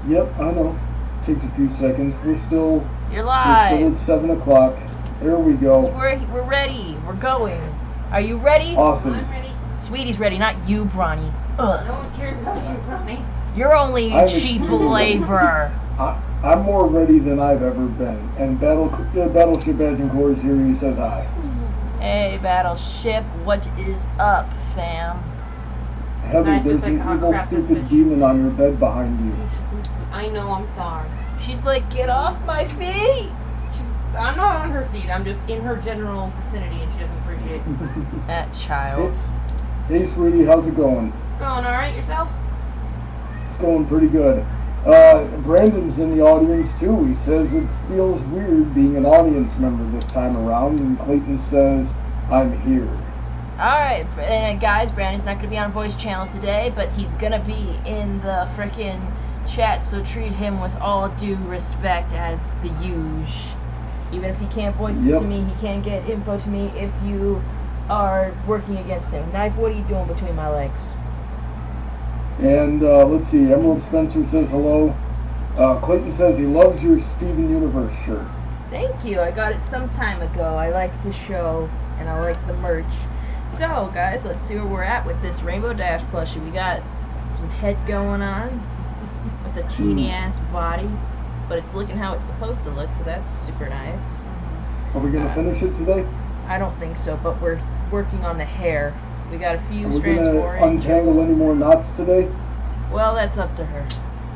Yep, I know. Takes a few seconds. We're still live. at 7 o'clock. There we go. We're ready. We're going. Are you ready? Awesome. I'm ready. Sweetie's ready, not you, Bronny. Ugh. No one cares about you, Roni. You're only cheap labor. I'm more ready than I've ever been. And Battleship Agent Corps here, he says hi. Hey, Battleship, what is up, fam? Heather, Knife there's is like, an oh, evil, crap, this stupid bitch. demon on your bed behind you. I know, I'm sorry. She's like, get off my feet! I'm not on her feet, I'm just in her general vicinity and she doesn't appreciate it. That child. Hey, sweetie, how's it going? It's going alright, yourself? It's going pretty good. Brandon's in the audience too. He says it feels weird being an audience member this time around, and Clayton says, I'm here. Alright, and guys, Brandon's not going to be on Voice Channel today, but he's going to be in the frickin' chat, so treat him with all due respect as the huge. Even if he can't voice it to me, he can get info to me if you are working against him. Knife, what are you doing between my legs? And let's see, Emerald Spencer says hello. Clayton says he loves your Steven Universe shirt. Thank you. I got it some time ago. I like the show and I like the merch. So, guys, let's see where we're at with this Rainbow Dash plushie. We got some head going on with a teeny ass body, but it's looking how it's supposed to look, so that's super nice. Are we gonna finish it today? I don't think so, but we're working on the hair. We got a few Are we strands more. gonna untangle any more knots today? Well, that's up to her.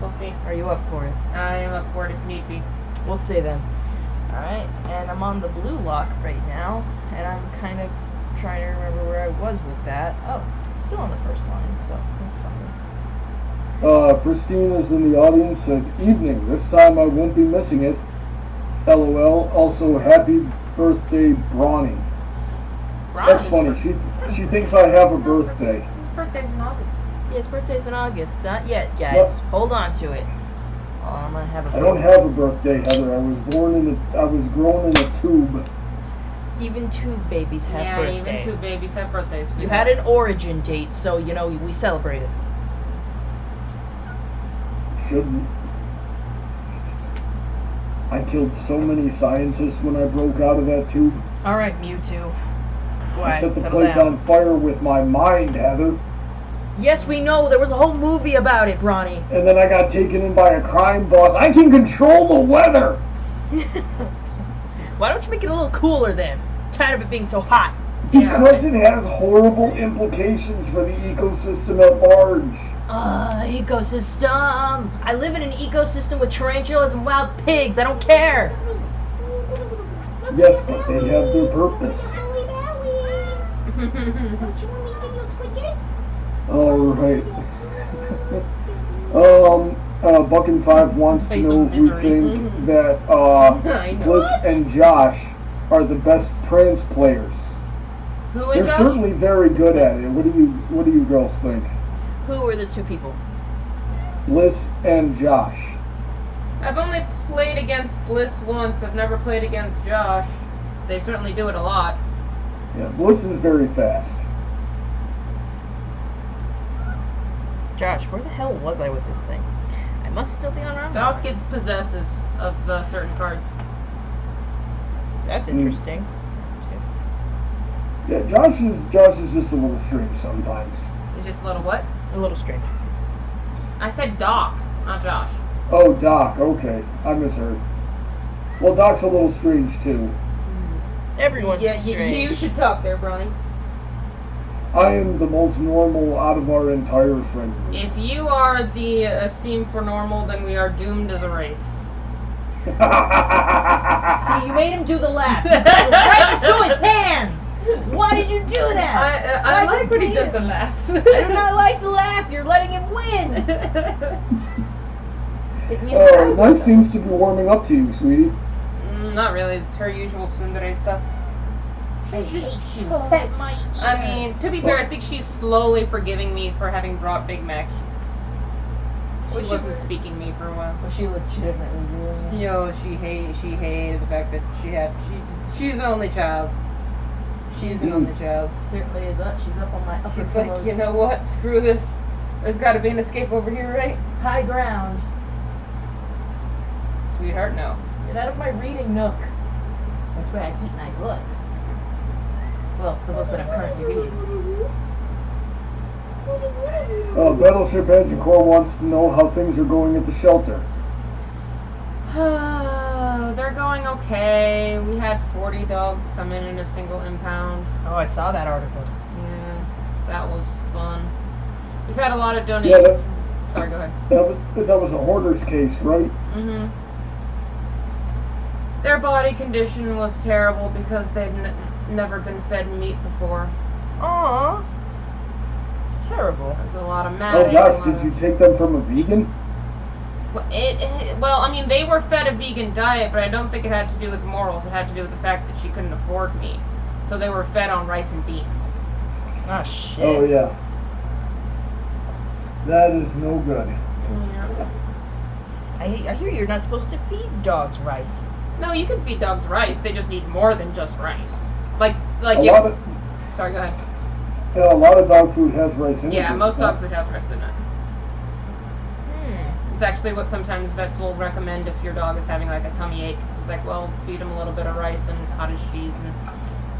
We'll see. Are you up for it? I am up for it if need be. We'll see then. Alright, and I'm on the blue lock right now, and I'm kind of trying to remember where I was with that. Oh, I'm still on the first line, so that's something. Christine is in the audience, says, evening, this time I won't be missing it. LOL, also happy birthday, Bronny. That's funny, she thinks I have a birthday. His birthday's in August. Yeah, his birthday's in August. Not yet, guys. Yep. Hold on to it. Oh, I'm gonna have a birthday. I don't have a birthday, Heather. I was grown in a tube. Even tube babies have birthdays. Yeah, even two babies have birthdays. You had an origin date, so, you know, we celebrate it. Shouldn't. I killed so many scientists when I broke out of that tube. Alright, Mewtwo. Go I ahead, set the settle place down. on fire with my mind, Heather. Yes, we know. There was a whole movie about it, Bronny. And then I got taken in by a crime boss. I can control the weather! Why don't you make it a little cooler then? Tired of it being so hot. Because it has horrible implications for the ecosystem at large. Ecosystem. I live in an ecosystem with tarantulas and wild pigs. I don't care. Yes, but they have their purpose. Alright. Buck&5 wants to know if we think that Bliss and Josh are the best trans players. Who They're and Josh? certainly very good at it. What do you girls think? Who were the two people? Bliss and Josh. I've only played against Bliss once. I've never played against Josh. They certainly do it a lot. Yeah, Bliss is very fast. Josh, where the hell was I with this thing? I must still be on round. Doc gets possessive of certain cards. That's interesting. Yeah, Josh is just a little strange sometimes. It's just a little what? A little strange. I said Doc, not Josh. Oh, Doc, okay. I misheard. Well, Doc's a little strange too. Everyone's strange. You should talk there, Brony. I am the most normal out of our entire friend group. If you are the esteem for normal, then we are doomed as a race. See, you made him do the laugh. Right into his hands. Why did you do that? I like when he does the laugh. I do not like the laugh. You're letting him win. Life seems to be warming up to you, sweetie. Not really. It's her usual tsundere stuff. I mean, to be fair, I think she's slowly forgiving me for having brought Big Mac. She wasn't speaking me for a while. Was she legitimately doing that? You know, she hated the fact that she's an only child. She's an only child. Certainly is up. She's up on my upper She's like, you know what? Screw this. There's got to be an escape over here, right? High ground. sweetheart, no. Get out of my reading nook. That's where I keep my books. Well, the books that I'm currently reading. Battleship Engine Corps wants to know how things are going at the shelter. They're going okay. We had 40 dogs come in a single impound. Oh, I saw that article. Yeah, that was fun. We've had a lot of donations. Yeah, Sorry, go ahead. That was a hoarder's case, right? Mm-hmm. Their body condition was terrible because they've never been fed meat before. Aww. It's terrible. There's a lot of Oh matting. gosh, did you take them from a vegan? Well, I mean, they were fed a vegan diet, but I don't think it had to do with morals. It had to do with the fact that she couldn't afford meat. So they were fed on rice and beans. Ah, shit. Oh yeah. That is no good. Yeah. I hear you're not supposed to feed dogs rice. No, you can feed dogs rice. They just need more than just rice. Sorry, go ahead. Yeah, a lot of dog food has rice in it. Yeah, most dog food has rice in it. Hmm. It's actually what sometimes vets will recommend if your dog is having like a tummy ache. It's like, well, feed them a little bit of rice and cottage cheese and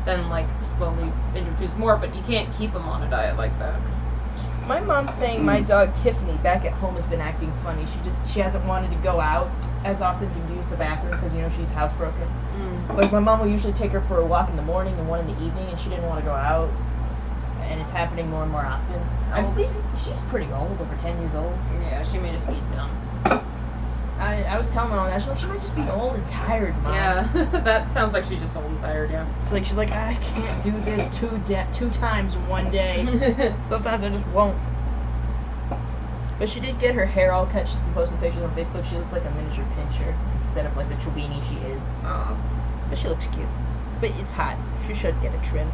then like slowly introduce more, but you can't keep them on a diet like that. My mom's saying my dog Tiffany back at home has been acting funny. She hasn't wanted to go out as often to use the bathroom because she's housebroken. Like my mom will usually take her for a walk in the morning and one in the evening, and she didn't want to go out. And it's happening more and more often. She's pretty old, over 10 years old. Yeah, she may just be dumb. I was telling her on that. She's like, she might just be old and tired, Mom. Yeah, that sounds like she's just old and tired, yeah. She's like, I can't do this two times in one day. Sometimes I just won't. But she did get her hair all cut. She's been posting pictures on Facebook. She looks like a miniature pinscher instead of like the chubini she is. Aw. But she looks cute. But it's hot. She should get a trim.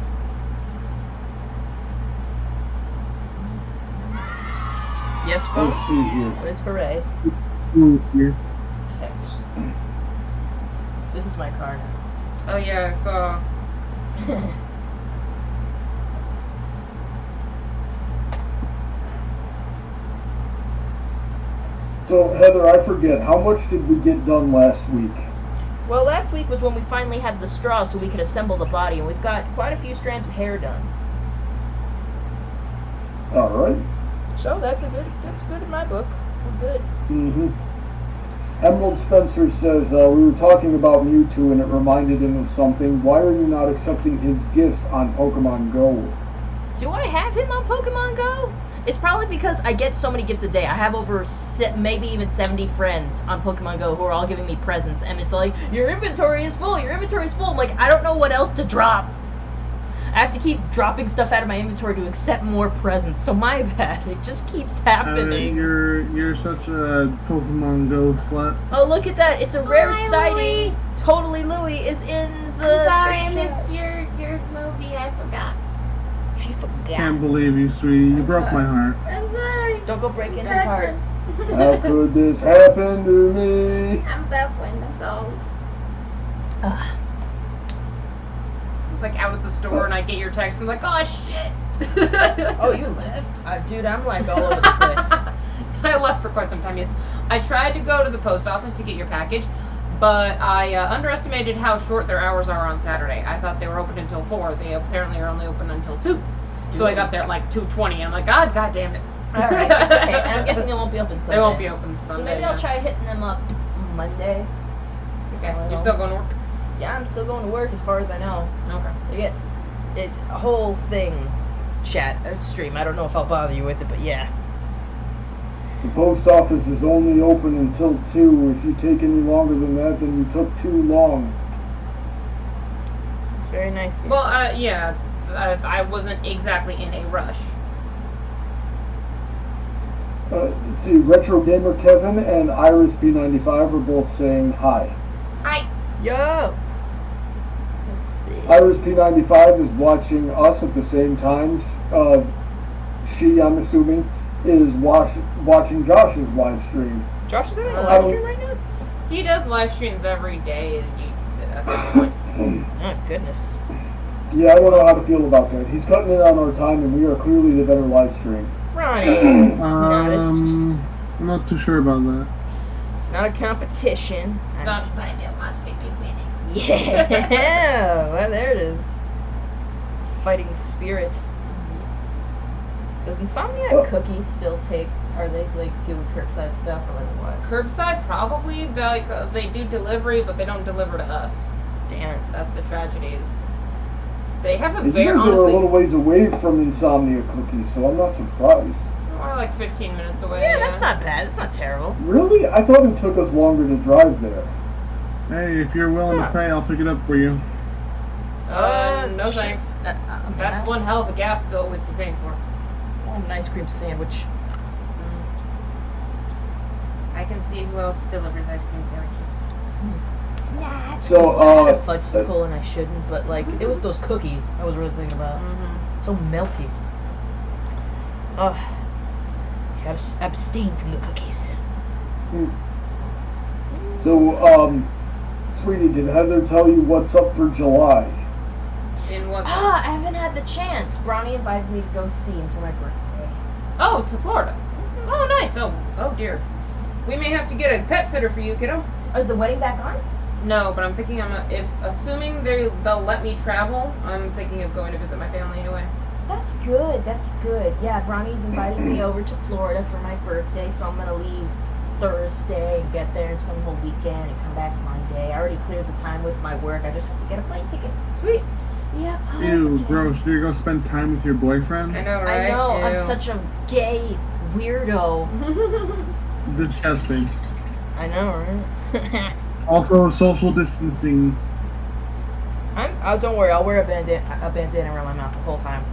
Yes, phone? Let's see here. What is hooray? Here. Text. This is my car now. Oh yeah, I saw. So, Heather, I forget, how much did we get done last week? Well, last week was when we finally had the straw so we could assemble the body, and we've got quite a few strands of hair done. All right. So that's good in my book. We're good. Mm-hmm. Emerald Spencer says, we were talking about Mewtwo and it reminded him of something. Why are you not accepting his gifts on Pokemon Go? Do I have him on Pokemon Go? It's probably because I get so many gifts a day. I have over maybe even 70 friends on Pokemon Go who are all giving me presents, and it's like, your inventory is full, your inventory is full. I'm like, I don't know what else to drop. I have to keep dropping stuff out of my inventory to accept more presents, so my bad. It just keeps happening. You're such a Pokemon Go slut. Oh, look at that. It's a rare Hi, sighting. Louie. Totally Louie is in the... I'm sorry I first missed channel. your movie. I forgot. She forgot. Can't believe you, sweetie. You broke my heart. I'm sorry. Don't go break in his heart. How could this happen to me? I'm baffling. I'm sorry. Ah. Like out at the store and I get your text and I'm like, oh shit. Oh, you left? Dude, I'm like all over the place. I left for quite some time, yes. I tried to go to the post office to get your package, but I underestimated how short their hours are on Saturday. I thought they were open until 4. They apparently are only open until 2. So I got there at like 2:20 and I'm like, God damn it. Alright, that's okay. And I'm guessing they won't be open Sunday. They won't be open Sunday. So maybe I'll try hitting them up Monday. Okay, you're still going to work? Yeah, I'm still going to work as far as I know. Okay. I get it's a whole thing, chat, stream. I don't know if I'll bother you with it, but yeah. The post office is only open until 2. If you take any longer than that, then you took too long. It's very nice, dude. Well, yeah, I wasn't exactly in a rush. Let's see, Retro Gamer Kevin and Iris B95 are both saying hi. Hi. Yo! Let's see. Iris P95 is watching us at the same time. She, I'm assuming, is watching Josh's live stream. Josh is doing a live stream right now? He does live streams every day at this point. Oh, goodness. Yeah, I don't know how to feel about that. He's cutting in on our time, and we are clearly the better live stream. Ronnie! It's I'm not too sure about that. It's not a competition. It's not. But if it was, we'd be winning. Yeah. Well, there it is. Fighting spirit. Does Insomniac Cookies still take? Are they like doing curbside stuff or like what? Curbside, probably. They do delivery, but they don't deliver to us. Damn it. That's the tragedy. Is they have a These very guys are a honestly. little ways away from Insomnia Cookies, so I'm not surprised. We're like 15 minutes away. Yeah, that's not bad. That's not terrible. Really? I thought it took us longer to drive there. Hey, if you're willing to pay, I'll pick it up for you. No shit. thanks. Man, That's one hell of a gas bill we'd be paying for. I want an ice cream sandwich. I can see who else delivers ice cream sandwiches. Nah, it's So, cool. I had a fudgesicle and I shouldn't, but like it was those cookies I was really thinking about. So melty. Ugh. Gotta abstain from the cookies. So, sweetie, did Heather tell you what's up for July? In what I sense? haven't had the chance. Bronny invited me to go see him for my birthday. Oh, to Florida. Oh, nice. Oh dear. We may have to get a pet sitter for you, kiddo. Oh, is the wedding back on? No, but I'm thinking if assuming they'll let me travel, I'm thinking of going to visit my family anyway. That's good. That's good. Yeah, Bronny's invited me over to Florida for my birthday, so I'm gonna leave Thursday and get there and spend the whole weekend and come back Monday. I already cleared the time with my work. I just have to get a plane ticket. Sweet. Yep. Oh, Ew, that's gross. You're gonna spend time with your boyfriend? I know, right? I know. I'm Ew. such a gay weirdo. Disgusting. I know, right? Also, social distancing. Don't worry. I'll wear a bandana around my mouth the whole time.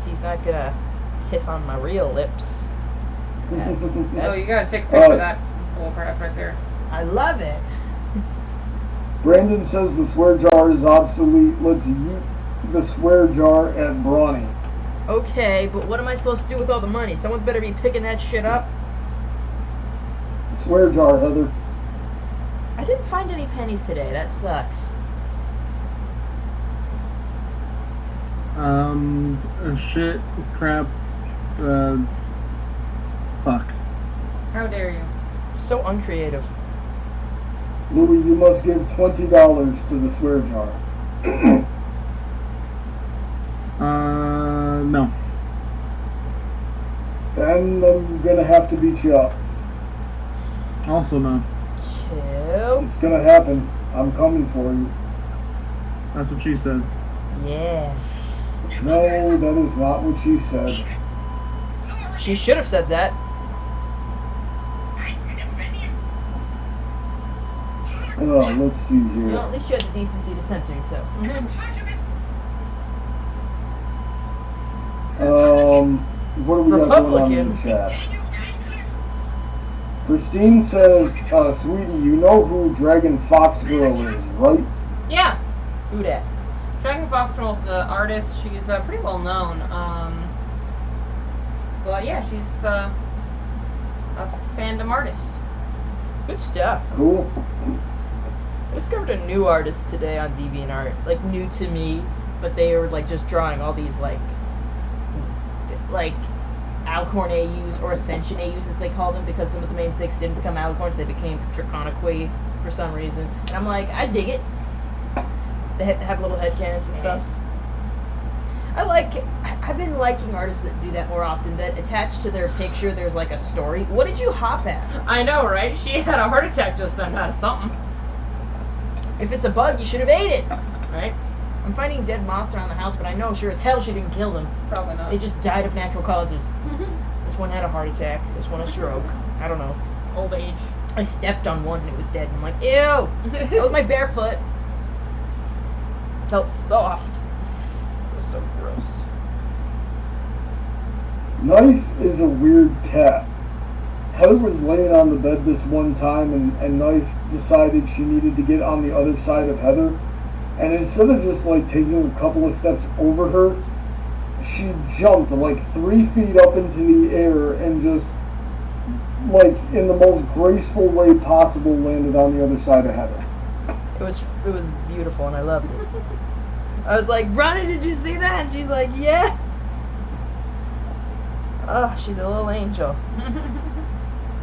He's not gonna kiss on my real lips. Oh, you gotta take a picture of that bullcrap right there. I love it. Brandon says the swear jar is obsolete. Let's use the swear jar at Brawny. Okay, but what am I supposed to do with all the money? Someone's better be picking that shit up. Swear jar, Heather. I didn't find any pennies today. That sucks. Shit, crap, fuck. How dare you? So uncreative. Louis, you must give $20 to the swear jar. No. Then I'm gonna have to beat you up. Also no. Two. It's gonna happen. I'm coming for you. That's what she said. Yeah. No, that is not what she said. She should have said that. Let's see You know, here. at least you had the decency to censor yourself. What do we got going on in the chat? Christine says, sweetie, you know who Dragon Foxboro is, right? Yeah. Who dat? Dragon Foxboro's an artist. She's pretty well known. But yeah, she's a fandom artist. Good stuff. Cool. I discovered a new artist today on DeviantArt. Like, new to me, but they were, like, just drawing all these, like Alcorn AUs, or Ascension AUs as they call them, because some of the main six didn't become Alcorns, they became Draconiqui for some reason. And I'm like, I dig it. They have little headcanons and stuff. I've been liking artists that do that more often, that attached to their picture there's like a story. What did you hop at? I know, right? She had a heart attack just then out of something. If it's a bug, you should have ate it. Right? I'm finding dead moths around the house, but I know sure as hell she didn't kill them. Probably not. They just died of natural causes. This one had a heart attack, this one a stroke. I don't know. Old age. I stepped on one and it was dead, and I'm like, ew! That was my bare foot. Felt soft. It was so gross. Knife is a weird cat. Heather was laying on the bed this one time, and Knife decided she needed to get on the other side of Heather. And instead of just like taking a couple of steps over her, she jumped like 3 feet up into the air and just, like, in the most graceful way possible, landed on the other side of Heather. It was beautiful, and I loved it. I was like, Ronnie, did you see that? And she's like, yeah. Oh, she's a little angel.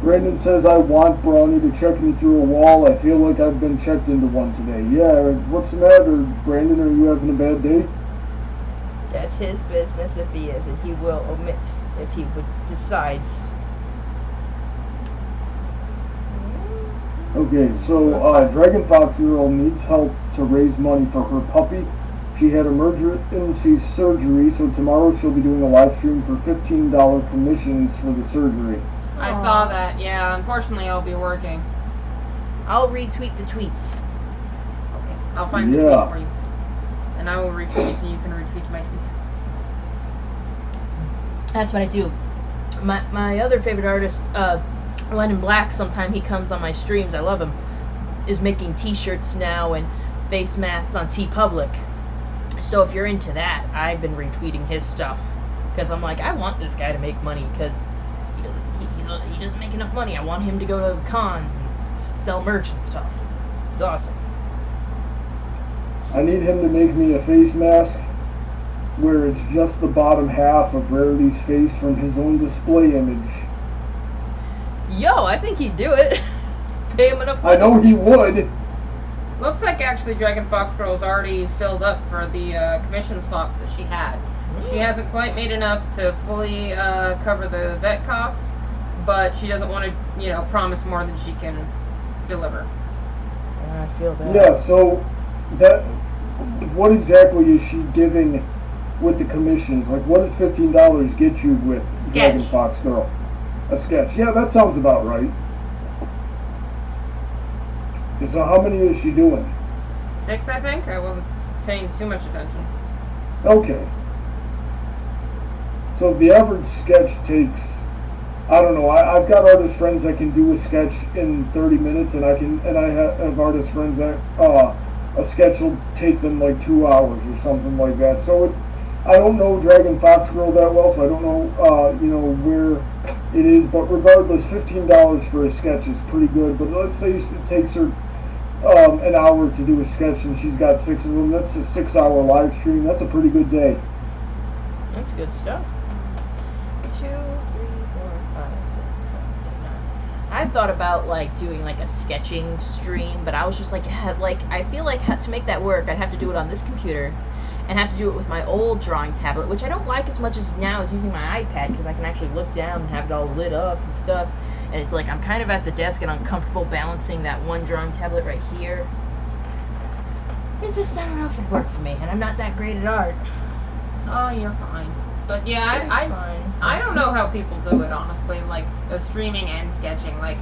Brandon says, I want Brawny to check me through a wall. I feel like I've been checked into one today. Yeah, what's the matter, Brandon? Are you having a bad day? That's his business if he is, and he will omit if he decides. Okay, so Dragon Fox Girl needs help to raise money for her puppy. She had emergency surgery, so tomorrow she'll be doing a live stream for $15 commissions for the surgery. I saw that. Yeah, unfortunately, I'll be working. I'll retweet the tweets. Okay, I'll find the tweet for you, and I will retweet it, and you can retweet my tweet. That's what I do. My other favorite artist, GoinBlack, sometime he comes on my streams, I love him, is making t-shirts now and face masks on TeePublic. So if you're into that, I've been retweeting his stuff. Because I'm like, I want this guy to make money, because he doesn't make enough money. I want him to go to cons and sell merch and stuff. It's awesome. I need him to make me a face mask where it's just the bottom half of Rarity's face from his own display image. Yo, I think he'd do it. Pay him enough money. I know he would. Looks like actually Dragon Fox Girl's already filled up for the commission slots that she had. She hasn't quite made enough to fully cover the vet costs, but she doesn't want to, promise more than she can deliver. I feel that. Yeah, so what exactly is she giving with the commissions? Like, what does $15 get you with Dragon Fox Girl? A sketch. Yeah, that sounds about right. So how many is she doing? 6, I think. I wasn't paying too much attention. Okay. So the average sketch takes, I don't know, I've got artist friends that can do a sketch in 30 minutes, and I have artist friends that a sketch will take them like 2 hours or something like that. So I don't know Dragon Fox Girl that well, so I don't know where it is, but regardless, $15 for a sketch is pretty good. But let's say it takes her an hour to do a sketch, and she's got 6 of them. That's a 6-hour live stream. That's a pretty good day. That's good stuff. 2, 3, 4, 5, 6, 7, 8, 9. I've thought about doing a sketching stream, but I was just I feel like to make that work, I'd have to do it on this computer, and have to do it with my old drawing tablet, which I don't like as much as now as using my iPad, because I can actually look down and have it all lit up and stuff. And it's I'm kind of at the desk and uncomfortable balancing that one drawing tablet right here. It just, I don't know if it'd work for me, and I'm not that great at art. Oh, you're fine. But yeah, I don't know how people do it, honestly, streaming and sketching. I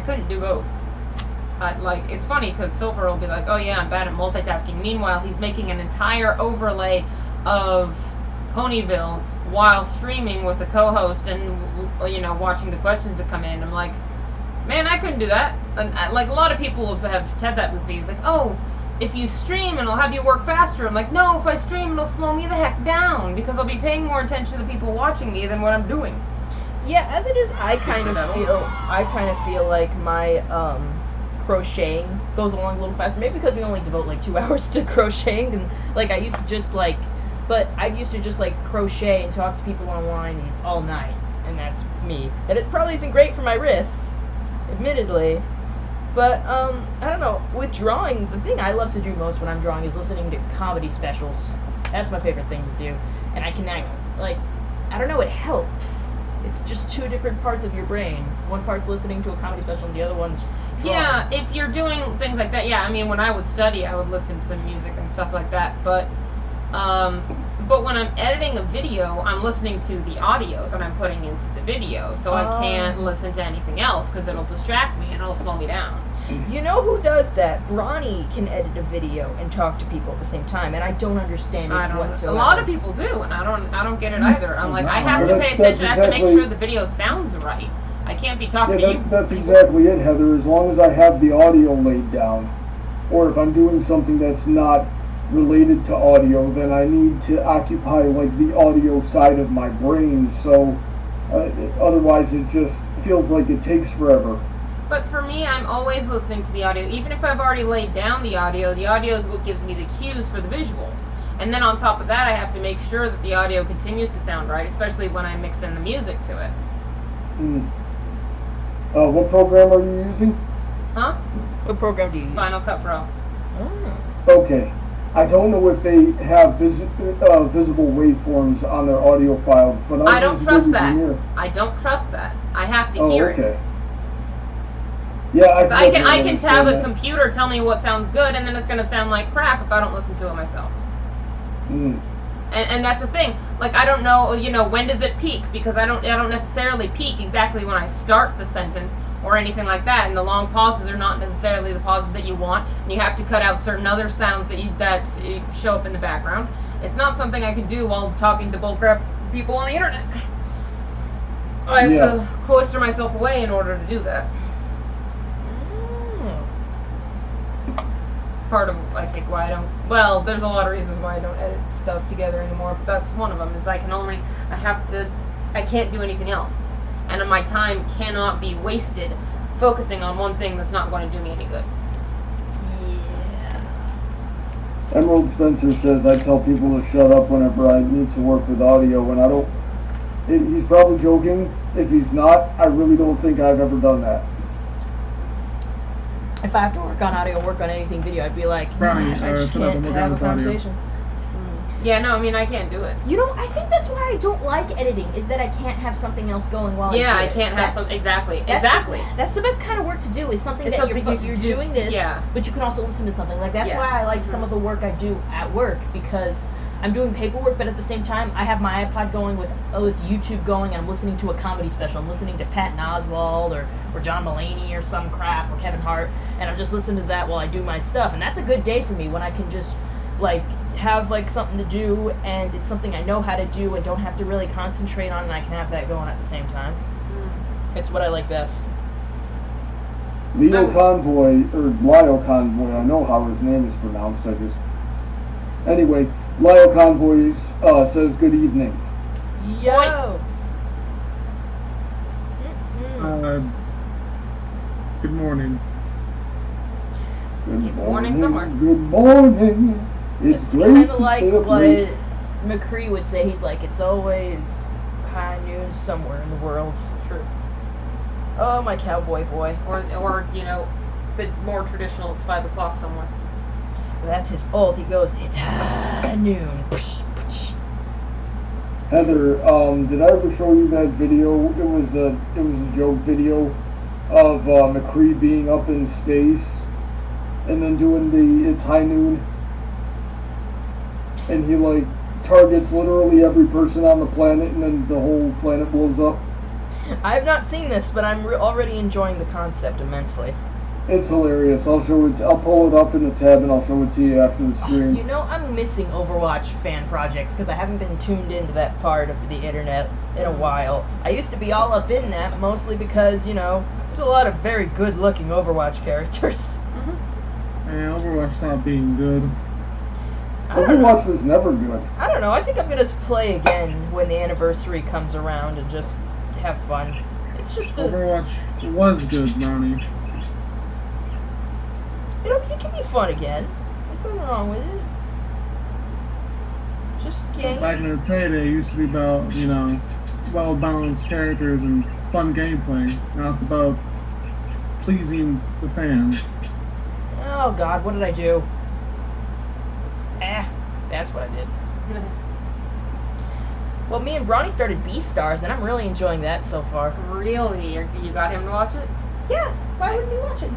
couldn't do both. It's funny because Silver will be like, oh yeah, I'm bad at multitasking. Meanwhile, he's making an entire overlay of Ponyville while streaming with the co-host and, watching the questions that come in. I'm like, man, I couldn't do that. And a lot of people have said that with me. It's like, oh, if you stream, it'll have you work faster. I'm like, no, if I stream, it'll slow me the heck down, because I'll be paying more attention to the people watching me than what I'm doing. Yeah, as it is, I kind of feel like my, crocheting goes along a little faster. Maybe because we only devote 2 hours to crocheting, and I used to just crochet and talk to people online all night, and that's me. And it probably isn't great for my wrists, admittedly, but I don't know, with drawing, the thing I love to do most when I'm drawing is listening to comedy specials. That's my favorite thing to do, and I can I don't know, it helps. It's just 2 different parts of your brain. One part's listening to a comedy special, and the other one's drawing. Yeah, if you're doing things like that, yeah, I mean, when I would study, I would listen to music and stuff like that, but when I'm editing a video, I'm listening to the audio that I'm putting into the video, so I can't listen to anything else, because it'll distract me and it'll slow me down. You know who does that? Roni can edit a video and talk to people at the same time, and I don't understand it whatsoever. A lot of people do, and I don't get it either. I'm like, I have to pay attention. I have to make sure the video sounds right. I can't be talking to you. That's exactly it, Heather. As long as I have the audio laid down, or if I'm doing something that's not related to audio, then I need to occupy the audio side of my brain. So otherwise, it just feels like it takes forever. But for me, I'm always listening to the audio. Even if I've already laid down the audio is what gives me the cues for the visuals. And then on top of that, I have to make sure that the audio continues to sound right, especially when I mix in the music to it. What program are you using? Huh? What program do you use? Final Cut Pro. Oh. Okay. I don't know if they have visible waveforms on their audio files, but I don't trust that. Premiere. I don't trust that. I have to hear okay. it. Yeah, I can have a computer tell me what sounds good, and then it's gonna sound like crap if I don't listen to it myself. Mm. And that's the thing. Like, I don't know, when does it peak? Because I don't necessarily peak exactly when I start the sentence or anything like that. And the long pauses are not necessarily the pauses that you want. And you have to cut out certain other sounds that show up in the background. It's not something I can do while talking to bullcrap people on the internet. I have to cloister myself away in order to do that. Part of, I think, why I don't, well, there's a lot of reasons why I don't edit stuff together anymore, but that's one of them, is I can't do anything else. And my time cannot be wasted focusing on one thing that's not going to do me any good. Yeah. Emerald Spencer says I tell people to shut up whenever I need to work with audio, and I don't, he's probably joking. If he's not, I really don't think I've ever done that. If I have to work on audio, work on anything video, I'd be like, I just can't have a conversation. Yeah, no, I mean, I can't do it. I think that's why I don't like editing, is that I can't have something else going while yeah, I I do can't it. have something, exactly. That's the best kind of work to do, is something It's that something you're doing this, but you can also listen to something. Like, that's why I like some of the work I do at work, because I'm doing paperwork, but at the same time, I have my iPod going with YouTube going, and I'm listening to a comedy special. I'm listening to Patton Oswalt, or John Mulaney, or some crap, or Kevin Hart, and I'm just listening to that while I do my stuff. And that's a good day for me, when I can just, like, have, like, something to do, and it's something I know how to do, and don't have to really concentrate on, and I can have that going at the same time. It's what I like best. Leo Convoy, or Lyle Convoy, I know how his name is pronounced, Anyway, Lyle Convoy says good evening. Yo! Good morning. Good morning somewhere. Good morning. It's great kind to of like stay up what late. McCree would say. He's like, it's always high noon somewhere in the world. True. Oh, my cowboy boy. Or the more traditional is 5 o'clock somewhere. That's his ult. He goes, it's high noon. Heather, did I ever show you that video? It was a joke video of McCree being up in space and then doing the it's high noon, and he like targets literally every person on the planet, and then the whole planet blows up. I have not seen this, but I'm already enjoying the concept immensely. It's hilarious. I'll pull it up in the tab and I'll show it to you after the stream. I'm missing Overwatch fan projects because I haven't been tuned into that part of the internet in a while. I used to be all up in that, mostly because, there's a lot of very good-looking Overwatch characters. And Overwatch stopped being good. Overwatch was never good. I don't know. I think I'm going to play again when the anniversary comes around and just have fun. It's just Overwatch was good, Ronnie. It can be fun again. There's nothing wrong with it. Just game. Back in the day, they used to be about, well-balanced characters and fun gameplay. Now it's about pleasing the fans. Oh God, what did I do? That's what I did. Well, me and Bronny started Beastars, and I'm really enjoying that so far. Really? You got him to watch it? Yeah. Why wasn't he watching?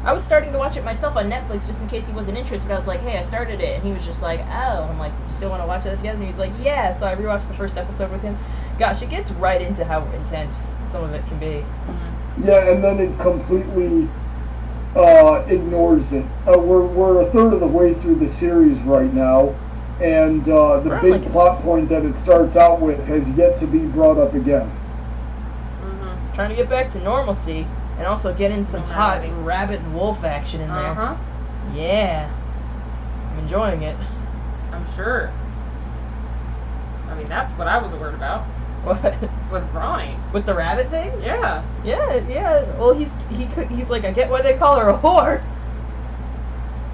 I was starting to watch it myself on Netflix just in case he wasn't interested, but I was like, hey, I started it, and he was just like, oh. And I'm like, you still want to watch that together? And he's like, yeah. So I rewatched the first episode with him. Gosh, it gets right into how intense some of it can be. Yeah, and then it completely ignores it. We're a third of the way through the series right now, and the big plot point that it starts out with has yet to be brought up again. Trying to get back to normalcy. And also get in some hot rabbit and wolf action in there. Yeah. I'm enjoying it. I'm sure. I mean, that's what I was worried about. What? With Ronnie. With the rabbit thing? Yeah. Yeah. Well, he's like, I get why they call her a whore.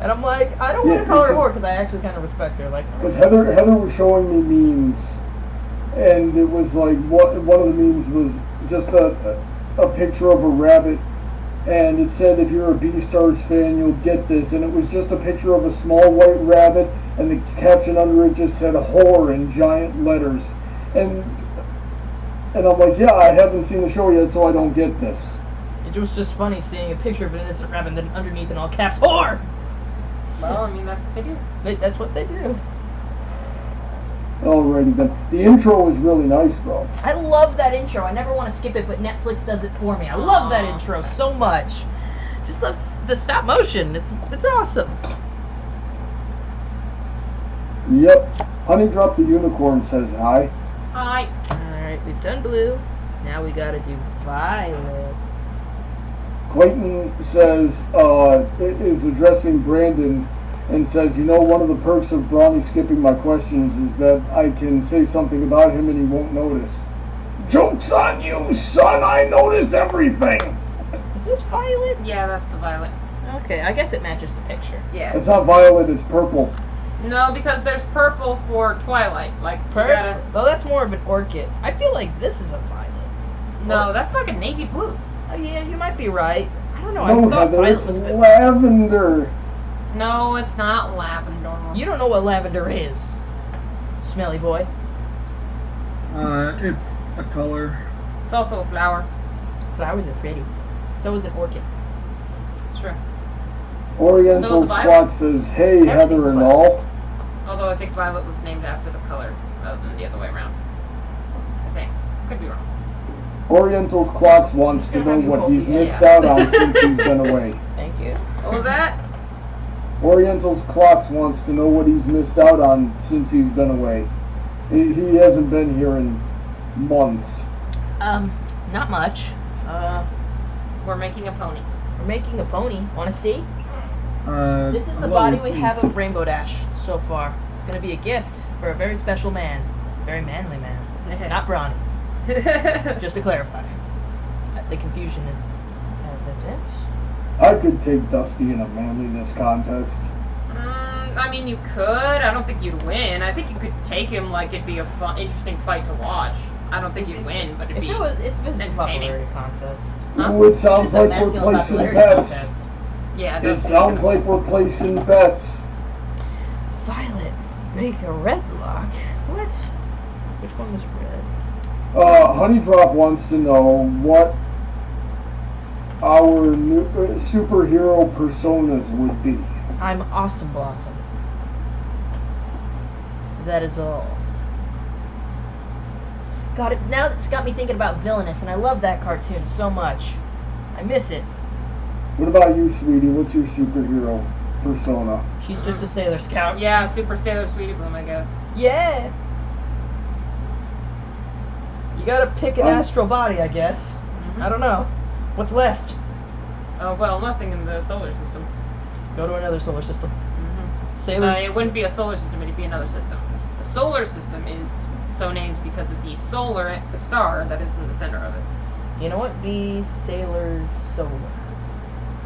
And I'm like, I don't want to call her a whore because I actually kind of respect her. Because Heather was showing me memes, and it was like one of the memes was just a picture of a rabbit, and it said, if you're a Beastars fan, you'll get this. And it was just a picture of a small white rabbit, and the caption under it just said "whore" in giant letters. And I'm like, yeah, I haven't seen the show yet, so I don't get this. It was just funny seeing a picture of an innocent rabbit and then underneath in all caps, "whore!" Well, I mean, that's what they do. That's what they do. Alrighty then. The intro was really nice, though. I love that intro. I never want to skip it, but Netflix does it for me. I love that intro so much. Just love the stop motion. It's awesome. Yep. Honey Drop the Unicorn says hi. Hi. Alright, we've done blue. Now we gotta do violet. Clayton says, is addressing Brandon and says, you know, one of the perks of Brawny skipping my questions is that I can say something about him and he won't notice. Joke's on you, son! I notice everything! Is this violet? Yeah, that's the violet. Okay, I guess it matches the picture. Yeah. It's not violet, it's purple. No, because there's purple for Twilight. Like, you gotta... Well, that's more of an orchid. I feel like this is a violet. No, that's like a navy blue. Oh, yeah, you might be right. I don't know. No, I thought Heather, violet it's was. lavender. No, it's not lavender. You don't know what lavender is, smelly boy. It's a color. It's also a flower. Flowers are pretty. So is an orchid. It's true. Oriental So is the violet? Clock says, hey, Everything's Heather and violet. all. Although I think violet was named after the color rather than the other way around. I think. Could be wrong. Oriental Clocks wants to know what he's missed out on since he's been away. Thank you. What was that? Oriental's Clocks wants to know what he's missed out on since he's been away. He hasn't been here in months. Not much. We're making a pony. We're making a pony. Want to see? This is I the love body it. we have of Rainbow Dash so far. It's going to be a gift for a very special man. Very manly man. Not Brawny. Just to clarify. The confusion is evident. I could take Dusty in a manliness contest. I mean, you could. I don't think you'd win. I think you could take him like it'd be a fun, interesting fight to watch. I don't think you'd win, but it'd be It's a entertaining. popularity contest. Huh? Ooh, it sounds It's a like we're masculine placing popularity bets. contest. Yeah, It does sounds like we're placing bets. Violet, make a red lock. What? Which one was red? Honey Drop wants to know what our new superhero personas would be. I'm Awesome Blossom. That is all. God, now it's got me thinking about Villainous, and I love that cartoon so much. I miss it. What about you, sweetie? What's your superhero persona? She's just a Sailor Scout. Yeah, Super Sailor Sweetie Bloom, I guess. Yeah. You gotta pick an astral body, I guess. I don't know. What's left? Well, nothing in the solar system. Go to another solar system. Sailor. It wouldn't be a solar system, it'd be another system. The solar system is so named because of the solar star that is in the center of it. You know what? Be Sailor Solar.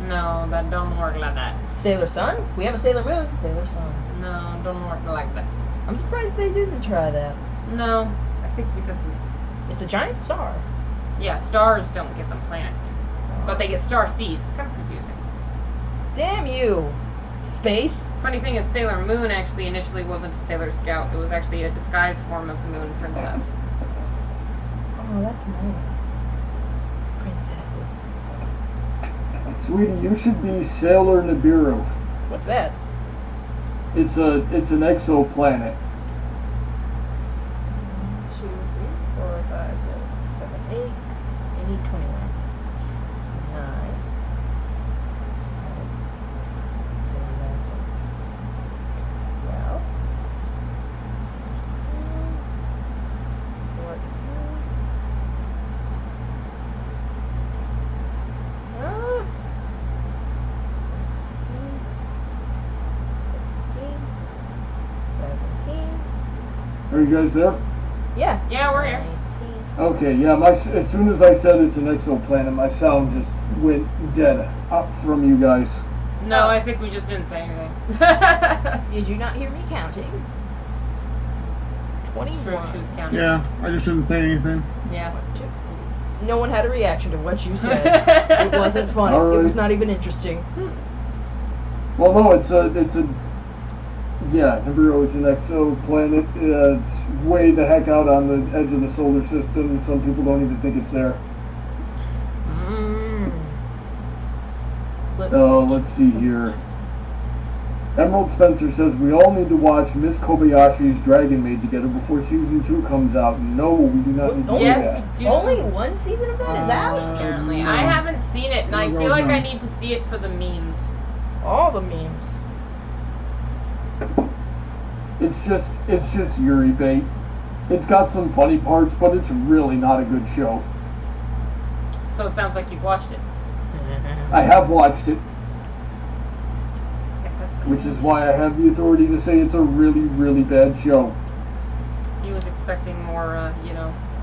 No, that don't work like that. Sailor Sun? We have a Sailor Moon. Sailor Sun. No, don't work like that. I'm surprised they didn't try that. No, I think because It's a giant star. yeah, stars don't get them planets do. But they get star seeds. Kind of confusing. Damn you! Space? Funny thing is, Sailor Moon actually initially wasn't a Sailor Scout. It was actually a disguised form of the Moon Princess. Oh, that's nice. Princesses. Sweetie, you should be Sailor Nibiru. What's that? It's an exoplanet. 1, 2, 3, 4, 5, 6, 7, 8. I need 21. 9. 12. 14. Ah. 15, 16, 17. Are you guys there? Yeah. Yeah, we're here. 19. Okay, yeah. As soon as I said it's an exoplanet, my sound just went dead up from you guys. No, I think we just didn't say anything. Did you not hear me counting? 21. True, she was counting. Yeah, I just didn't say anything. Yeah. 1, 2, 3, no one had a reaction to what you said. It wasn't funny. All right. It was not even interesting. Well, no, it's a yeah, Nibiru is an exoplanet. It's way the heck out on the edge of the solar system. Some people don't even think it's there. Let's see here. Emerald Spencer says we all need to watch Miss Kobayashi's Dragon Maid together before season 2 comes out. No, we do not need to do Yes, that. we do. Only one season of that is out? Apparently. No. I haven't seen it, and I feel like I need to see it for the memes. All the memes. It's just Yuri bait. It's got some funny parts, but it's really not a good show. So it sounds like you've watched it. I have watched it, I guess that's which is why I have the authority to say it's a really, really bad show. He was expecting more,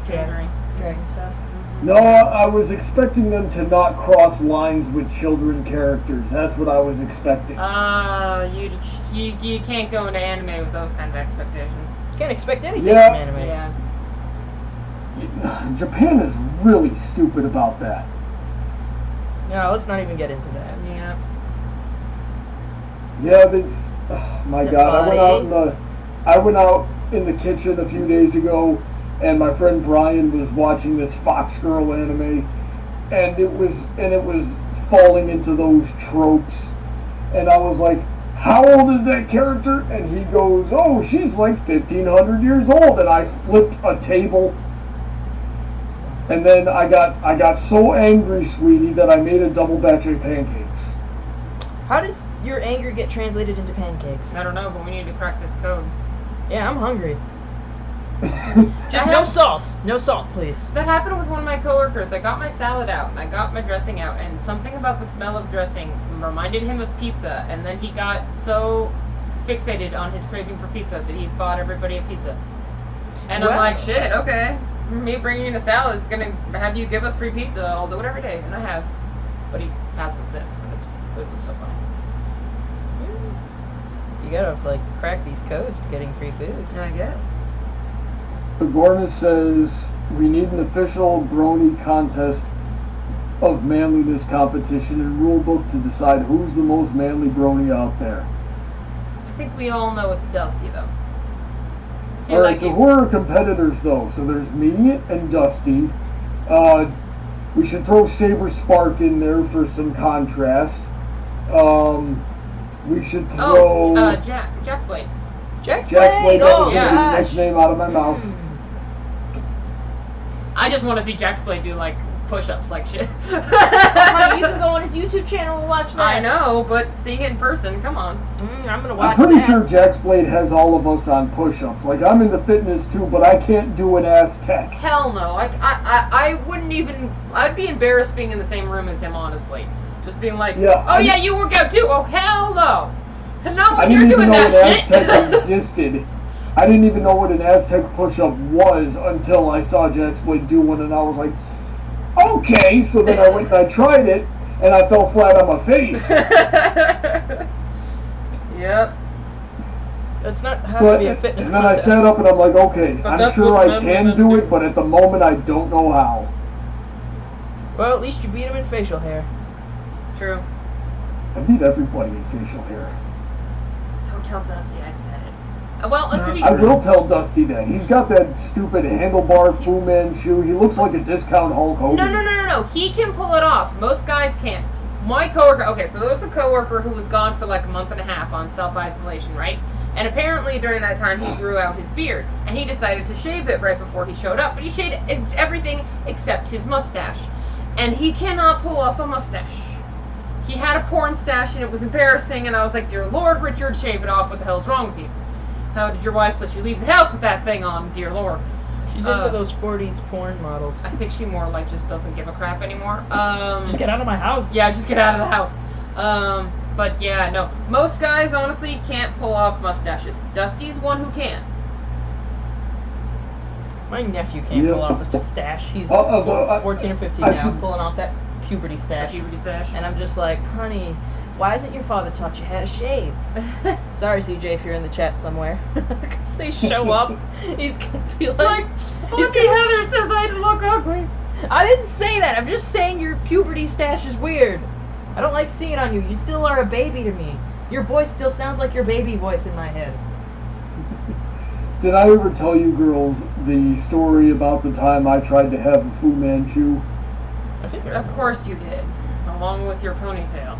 pandering. Dragon stuff. No, I was expecting them to not cross lines with children characters. That's what I was expecting. You can't go into anime with those kind of expectations. You can't expect anything Yeah. from anime. Yeah. Japan is really stupid about that. No, let's not even get into that. Yeah. Yeah, they. Oh my The God! body. I went out in the kitchen a few days ago, and my friend Brian was watching this Foxboro anime, and it was falling into those tropes, and I was like, "How old is that character?" And he goes, "Oh, she's like 1,500 years old," and I flipped a table. And then I got so angry, sweetie, that I made a double batch of pancakes. How does your anger get translated into pancakes? I don't know, but we need to crack this code. Yeah, I'm hungry. Just I no have- salt. No salt, please. That happened with one of my coworkers. I got my salad out and I got my dressing out, and something about the smell of dressing reminded him of pizza, and then he got so fixated on his craving for pizza that he bought everybody a pizza. And I'm Wow. like, shit, okay. Me bringing in a salad is gonna have you give us free pizza. I'll do it every day, and I have. But he hasn't since, but it was so funny. You gotta crack these codes to getting free food. I guess. Gornis says we need an official brony contest of manliness competition and rule book to decide who's the most manly brony out there. I think we all know it's Dusty though. Alright, so who are our competitors though? So there's me and Dusty. We should throw Saber Spark in there for some contrast. We should throw Jack's Blade. Jack's Jack Blade! Blade. Oh, yeah. Get the gosh! next name out of my mouth. I just want to see Jack's Blade do push-ups like shit. Honey, you can go on his YouTube channel and watch that. I know, but seeing it in person, come on. I'm gonna I'm watch pretty that. sure Jack's Blade has all of us on push-ups. I'm into fitness too, but I can't do an Aztec. Hell no. I wouldn't even. I'd be embarrassed being in the same room as him, honestly. Just being like, Yeah, oh yeah, you work out too. Oh hell no. Not I when you're didn't even doing know an that shit. Aztec existed. I didn't even know what an Aztec push-up was until I saw Jack's Blade do one, and I was like, okay. So then I went and I tried it, and I fell flat on my face. Yep. It's not have So to be a fitness and then I contest. sat up and I'm like, okay, But I'm that's sure what I men can would do do. it, but at the moment I don't know how. Well, at least you beat him in facial hair. True. I beat everybody in facial hair. Don't tell Dusty I said it. Well, to be I will tell Dusty that. He's got that stupid handlebar Fu Manchu. He looks like a discount Hulk Hogan. No. He can pull it off. Most guys can't. My coworker. Okay, so there was a coworker who was gone for a month and a half on self-isolation, right? And apparently during that time he grew out his beard, and he decided to shave it right before he showed up. But he shaved everything except his mustache, and he cannot pull off a mustache. He had a porn stash, and it was embarrassing. And I was like, "Dear Lord, Richard, shave it off. What the hell's wrong with you? How did your wife let you leave the house with that thing on, dear Lord?" She's into those 40s porn models. I think she more just doesn't give a crap anymore. Just get out of my house. Yeah, just get out of the house. But yeah, no. Most guys, honestly, can't pull off mustaches. Dusty's one who can. My nephew can't Yeah. pull off a stash. He's well, 14 or 15 I now, should- pulling off that puberty stash. Puberty stash. And I'm just like, honey, why hasn't your father taught you how to shave? Sorry, CJ, if you're in the chat somewhere. Because they show up, he's gonna be like, Auntie Heather says I look ugly. I didn't say that. I'm just saying your puberty stash is weird. I don't like seeing it on you. You still are a baby to me. Your voice still sounds like your baby voice in my head. Did I ever tell you girls the story about the time I tried to have a Fu Manchu? I think Of course you did, along with your ponytail.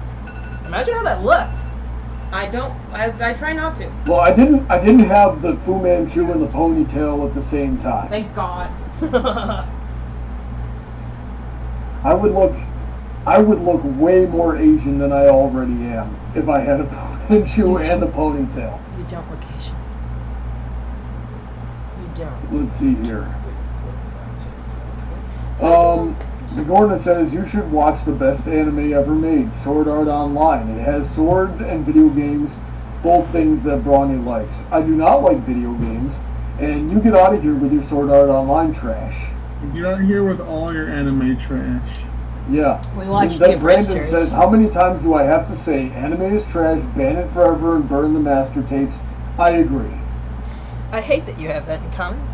Imagine how that looked. I try not to. Well, I didn't have the Fu Manchu and the ponytail at the same time. Thank God. I would look way more Asian than I already am if I had a Fu Manchu and a ponytail. You don't look Asian. You don't. Let's see here. Zagorna says you should watch the best anime ever made, Sword Art Online. It has swords and video games, both things that Brawny likes. I do not like video games, and you get out of here with your Sword Art Online trash. Get out here with all your anime trash. Yeah. We watched And then the abridged Brandon series. says, how many times do I have to say anime is trash, ban it forever, and burn the master tapes? I agree. I hate that you have that in common.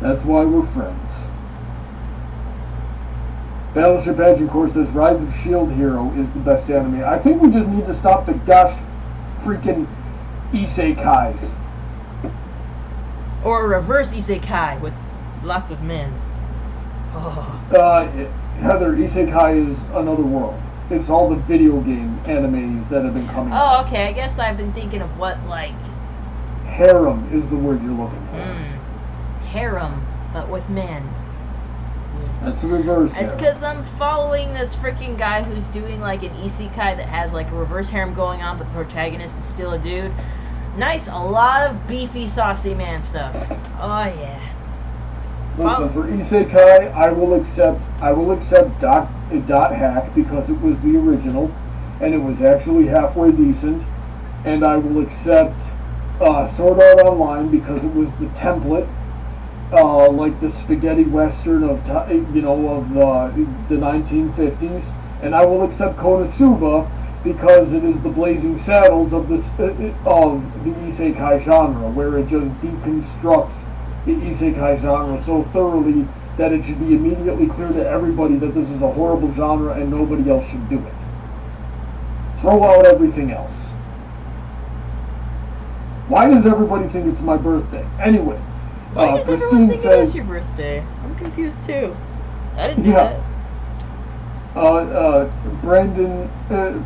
That's why we're friends. Battleship Agincourt says Rise of Shield Hero is the best anime. I think we just need to stop the gosh freaking isekais. Or a reverse isekai with lots of men. Oh. Heather, isekai is another world. It's all the video game animes that have been coming out. Oh, okay. I guess I've been thinking of what, like, Harem is the word you're looking for. harem, but with men. That's the reverse It's harem. because I'm following this freaking guy who's doing like an isekai that has like a reverse harem going on, but the protagonist is still a dude. Nice, a lot of beefy, saucy man stuff. Oh yeah. Listen, for isekai, I will accept dot hack because it was the original, and it was actually halfway decent, and I will accept Sword Art Online because it was the template, like the spaghetti western of the 1950s, and I will accept Konosuba because it is the blazing saddles of the isekai genre, where it just deconstructs the isekai genre so thoroughly that it should be immediately clear to everybody that this is a horrible genre and nobody else should do it. Throw out everything else. Why does everybody think it's my birthday? Anyway, Why does everyone think it is says, your birthday? I'm confused too. I didn't do Yeah. that. Brandon,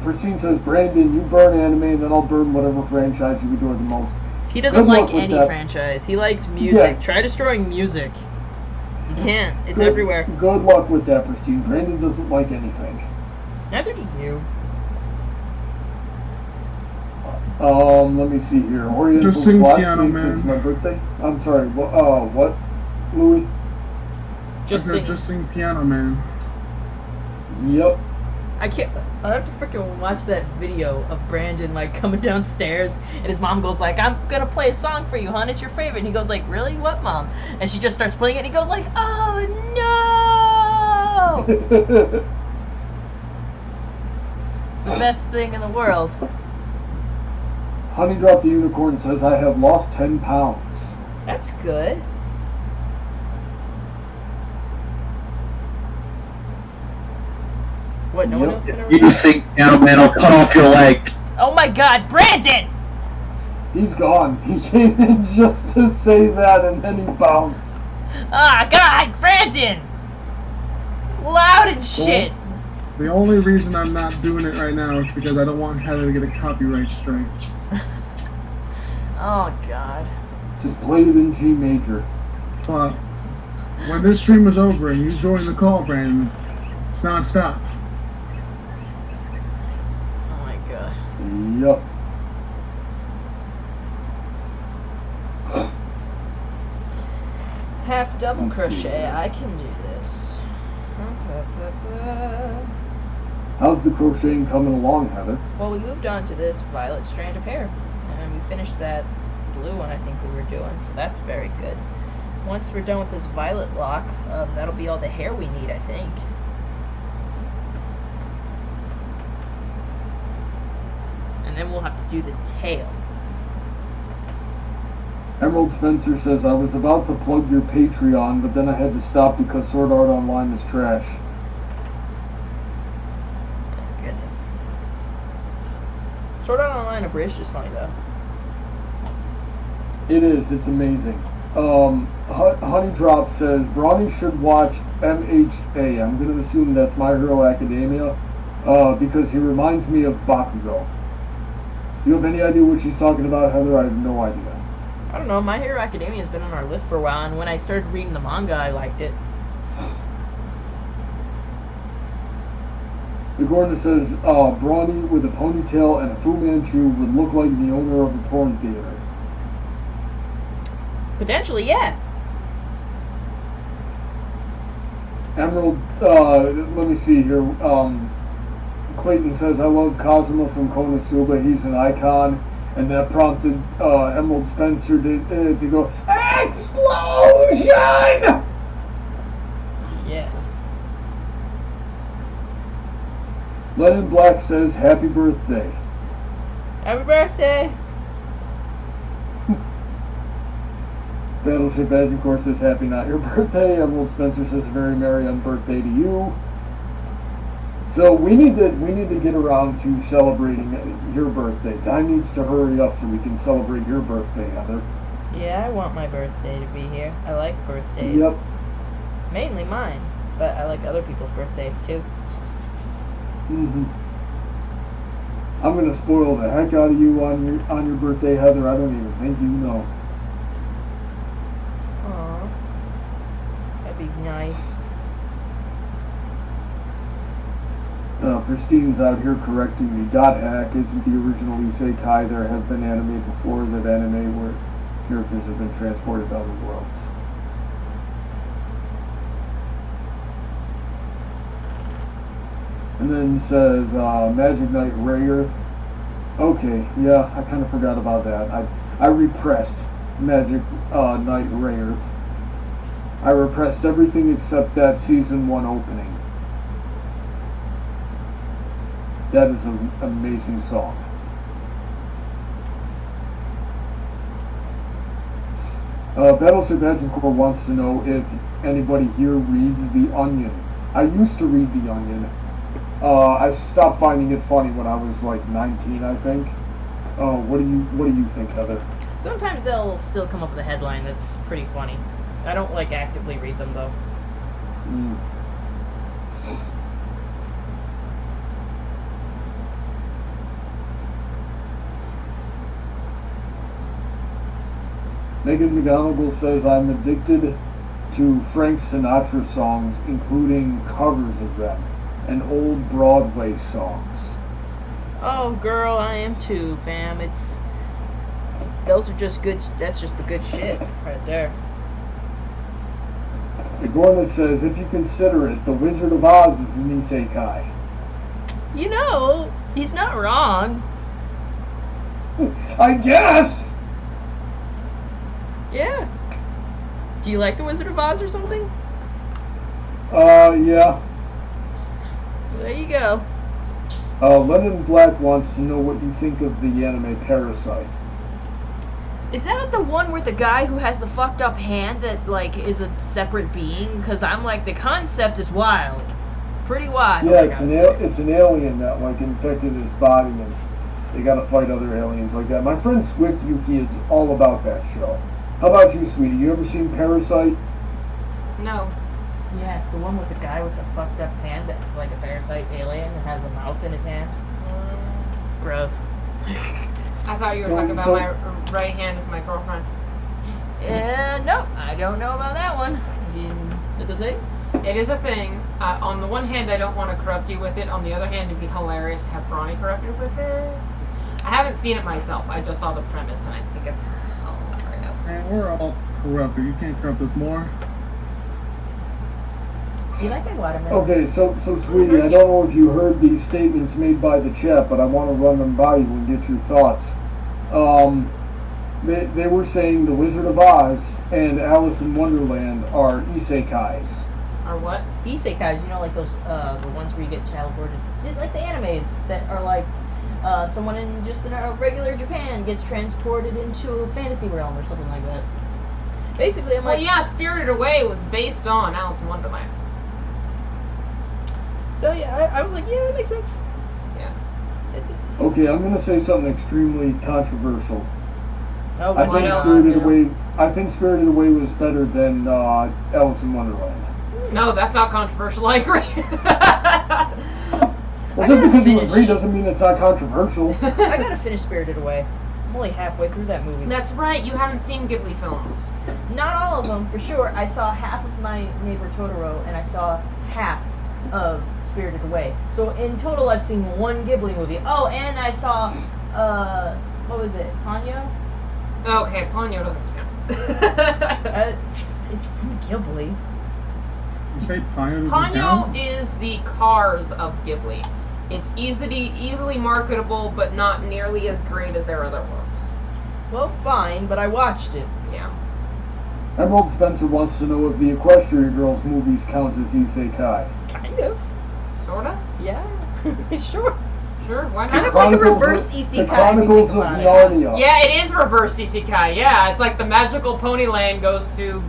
Pristine says, Brandon, you burn anime and then I'll burn whatever franchise you adore the most. He doesn't Good luck like with any that. franchise. He likes music. Yeah. Try destroying music. You can't. It's everywhere. Good luck with that, Pristine. Brandon doesn't like anything. Neither do you. Let me see here. Oriental Just sing Black Piano thinks Man. it's my birthday. I'm sorry. What? Louis? Just I said, sing. just sing Piano Man. Yep. I can't. I have to freaking watch that video of Brandon like coming downstairs, and his mom goes like, "I'm gonna play a song for you, hon. It's your favorite." And he goes like, "Really? What, mom?" And she just starts playing it, and he goes like, "Oh no!" It's the best thing in the world. Honey Drop the Unicorn says, I have lost 10 pounds. That's good. What? No one Yep. else gonna You read? sing Piano Man, I'll cut off your leg. Oh my God, Brandon! He's gone. He came in just to say that and then he bounced. Ah, God, Brandon! It's loud and shit. The only reason I'm not doing it right now is because I don't want Heather to get a copyright strike. Oh God. Just played it in G major. But when this stream is over and you join the call, Brandon, it's non-stop. Oh my God. Yup. Half double Let's see. crochet. I can do this. How's the crocheting coming along, Heather? Well, we moved on to this violet strand of hair, and we finished that blue one I think we were doing, so that's very good. Once we're done with this violet lock, that'll be all the hair we need, I think. And then we'll have to do the tail. Emerald Spencer says, I was about to plug your Patreon, but then I had to stop because Sword Art Online is trash. Goodness. Sword Art Online abridged is funny though. It is. It's amazing. Honey Drop says, Brawny should watch MHA. I'm going to assume that's My Hero Academia, because he reminds me of Bakugo. Do you have any idea what she's talking about, Heather? I have no idea. I don't know, My Hero Academia has been on our list for a while, and when I started reading the manga, I liked it. The Gordon says, Brawny with a ponytail and a Fu Manchu would look like the owner of a porn theater. Potentially, yeah. Emerald, let me see here. Clayton says, I love Kazuma from Konosuba. He's an icon. And that prompted Emerald Spencer to go, Explosion! Yes. Lennon Black says, Happy birthday. Happy birthday! Battleship Agincourt says, Happy not your birthday. Emerald Spencer says, Very merry on birthday to you. So we need to get around to celebrating your birthday. Time needs to hurry up so we can celebrate your birthday, Heather. Yeah, I want my birthday to be here. I like birthdays. Yep. Mainly mine, but I like other people's birthdays too. I'm gonna spoil the heck out of you on your birthday, Heather. I don't even think you know. Aw, that'd be nice. Christine's out here correcting me. Dot Hack isn't the original Isekai. There have been anime before that anime where characters have been transported to other worlds. And then says Magic Knight Rayer. Okay, yeah, I kind of forgot about that. I repressed Magic Knight Rayer. I repressed everything except that season 1 opening. That is an amazing song. Battleship Agincourt wants to know if anybody here reads The Onion. I used to read The Onion. I stopped finding it funny when I was like 19, I think. What do you think, Heather? Sometimes they'll still come up with a headline that's pretty funny. I don't like actively read them though. Megan McGonagall says, I'm addicted to Frank Sinatra songs, including covers of them, and old Broadway songs. Oh, girl, I am too, fam. Those are just good. That's just the good shit right there. The Gorman says, if you consider it, The Wizard of Oz is an isekai. You know, he's not wrong. I guess. Yeah. Do you like The Wizard of Oz or something? Yeah. There you go. Lennon Black wants to know what you think of the anime Parasite. Is that the one where the guy who has the fucked up hand that, like, is a separate being? Because I'm like, the concept is wild. Pretty wild. Yeah, it's an alien that, like, infected his body, and they gotta fight other aliens like that. My friend Swift Yuki is all about that show. How about you, sweetie? You ever seen Parasite? No. Yeah, it's the one with the guy with the fucked up hand that's like a parasite alien that has a mouth in his hand. It's gross. I thought you were talking about my right hand is my girlfriend. No, I don't know about that one. It's a thing? It is a thing. On the one hand, I don't want to corrupt you with it. On the other hand, it'd be hilarious to have Roni corrupted with it. I haven't seen it myself. I just saw the premise, and I think it's hilarious. Man, we're all corrupted. You can't corrupt us more. Do you like my watermelon? Okay, so sweetie, I don't know if you heard these statements made by the chat, but I want to run them by you and get your thoughts. They were saying The Wizard of Oz and Alice in Wonderland are isekais. Or what? Isekais, you know, like those, the ones where you get teleported. Like the animes that are like, someone in just a regular Japan gets transported into a fantasy realm or something like that. Basically, I'm Well, like, yeah, Spirited Away was based on Alice in Wonderland. so yeah, I was like, yeah, that makes sense. Yeah. Okay, I'm gonna say something extremely controversial. Oh, I what think else? Spirited Away. I think Spirited Away was better than Alice in Wonderland. No, that's not controversial. I agree. Well, just because you finish. agree doesn't mean it's not controversial. I gotta finish Spirited Away. I'm only halfway through that movie. That's right. You haven't seen Ghibli films. Not all of them, for sure. I saw half of My Neighbor Totoro, and I saw half of Spirited Away. So in total, I've seen one Ghibli movie. Oh, and I saw, what was it, Ponyo? Okay, Ponyo doesn't count. It's from Ghibli. You say Ponyo doesn't Ponyo count? is the Cars of Ghibli. It's easily marketable, but not nearly as great as their other works. Well, fine, but I watched it. Yeah. Emerald Spencer wants to know if the Equestria Girls movies count as isekai. Kind of. Sorta? Yeah. Sure. Sure, why Kind not? of like a reverse The isekai. Chronicles of Narnia. Yeah, it is reverse isekai. Yeah, it's like the magical pony land goes to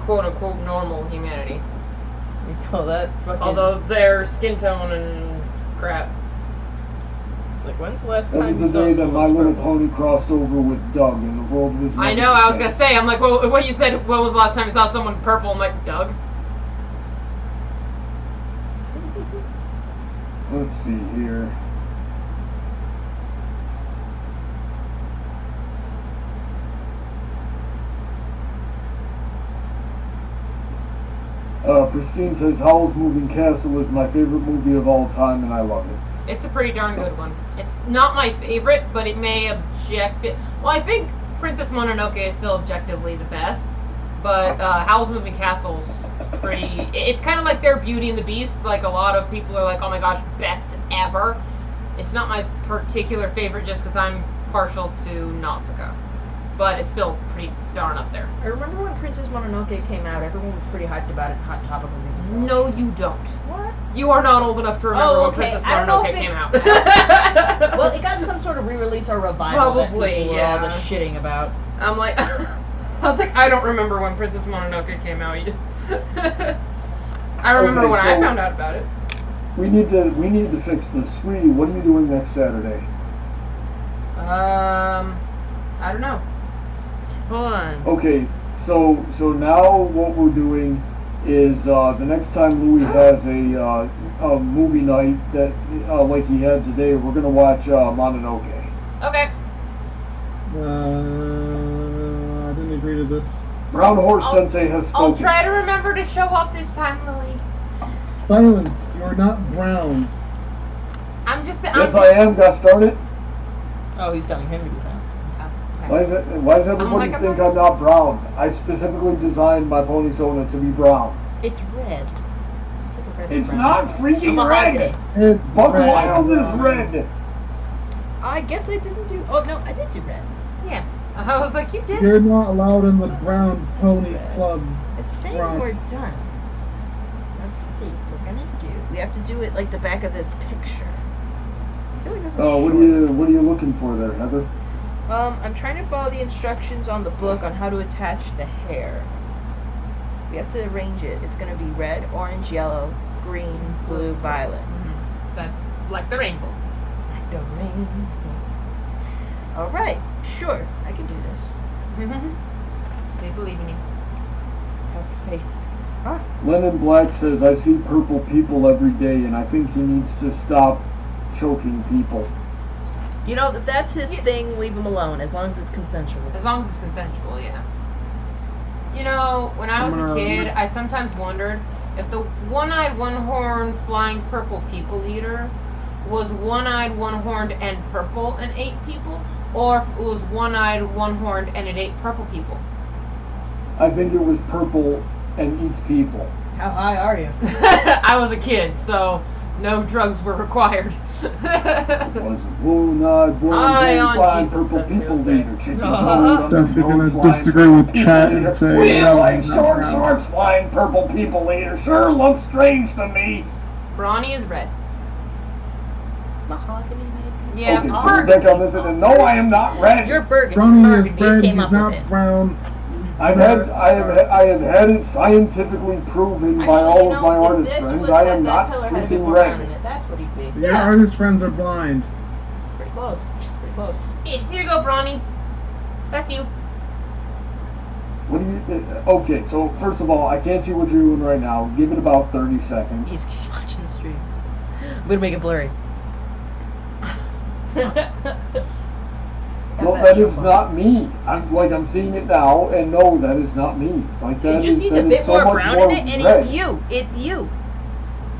quote-unquote normal humanity. We call that fucking... Although their skin tone and crap. It's like, when's the last That time you was the saw day that someone My else Little purple? Pony crossed over with Doug, and the world was. I never know, I was the gonna same. say, I'm like, well, when you said, when was the last time you saw someone purple? I'm like, Doug? Let's see here. Pristine says Howl's Moving Castle is my favorite movie of all time, and I love it. It's a pretty darn good one. It's not my favorite, but it may well, I think Princess Mononoke is still objectively the best, but Howl's Moving Castle's pretty... It's kind of like their Beauty and the Beast. Like, a lot of people are like, oh my gosh, best ever. It's not my particular favorite just because I'm partial to Nausicaa. But it's still pretty darn up there. I remember when Princess Mononoke came out, everyone was pretty hyped about it. Hot Topic was even so. No, you don't. What? You are not old enough to remember Oh, when okay. Princess I don't know Mononoke if it- came out. Well, it got some sort of re-release or revival Probably, that people were all yeah. just shitting about. I'm like, I was like, I don't remember when Princess Mononoke came out. I remember Okay, when I so- found out about it. We need to fix this. Sweetie, what are you doing next Saturday? I don't know. Hold on. Okay, so now what we're doing is the next time Louis has a movie night that like he had today, we're gonna watch Mononoke. Okay. I didn't agree to this. Brown Horse I'll- Sensei has spoken. I'll try to remember to show up this time, Louis. Silence. You're not brown. I'm just saying. Yes, I am. Got started. Oh, he's telling him to be silent. Why does everybody like, I'm think not- I'm not brown? I specifically designed my Ponyzona to be brown. It's red. It's like a red It's brown. not freaking Mahogany. red. It's Buck red. Wild is red. I guess I didn't do... Oh, no, I did do red. Yeah. I was like, you did. You're not allowed in the brown pony clubs. It's saying Brown. we're done. Let's see. We're gonna do... We have to do it like the back of this picture. I feel like this is Oh, short. what are you looking for there, Heather? I'm trying to follow the instructions on the book on how to attach the hair. We have to arrange it. It's gonna be red, orange, yellow, green, blue, violet. That, like the rainbow. Like the rainbow. Alright, sure. I can do this. They believe in you. Have faith. Ah, Lennon Black says, I see purple people every day, and I think he needs to stop choking people. you know, if that's his thing, leave him alone, as long as it's consensual. As long as it's consensual, yeah. You know, when I was a kid, I sometimes wondered if the one-eyed, one-horned flying purple people eater was one-eyed, one-horned, and purple and ate people, or if it was one-eyed, one-horned, and it ate purple people. I think it was purple and eats people. How high are you? I was a kid, so no drugs were required. Was one-eyed, Eye on flying Jesus, purple that's what people he'll say. leader. Chicken toad on Definitely the gonna nose, flying disagree with purple chat people and leader. say, We no, like I'm not short brown. shorts flying purple people leader. Sure looks strange to me. Ronnie is red. Mahogany maybe? Yeah, Okay, burgundy. Beck, listen, and no, I am not red. You're burgundy. Brownie is Burgundy red, came he's up with not it. brown. I have had it scientifically proven by all of my artist friends. I am not freaking red. That's what he'd be. Your artist friends are blind. It's pretty close. Pretty close. Here you go, Bronny. That's you. What do you? Okay, so first of all, I can't see what you're doing right now. Give it about 30 seconds. He's watching the stream. I'm gonna make it blurry. No, that is not me. I'm seeing it now, and no, that is not me. Like that It just is, needs that a is bit so more much brown more in it, and red. it's you. It's you.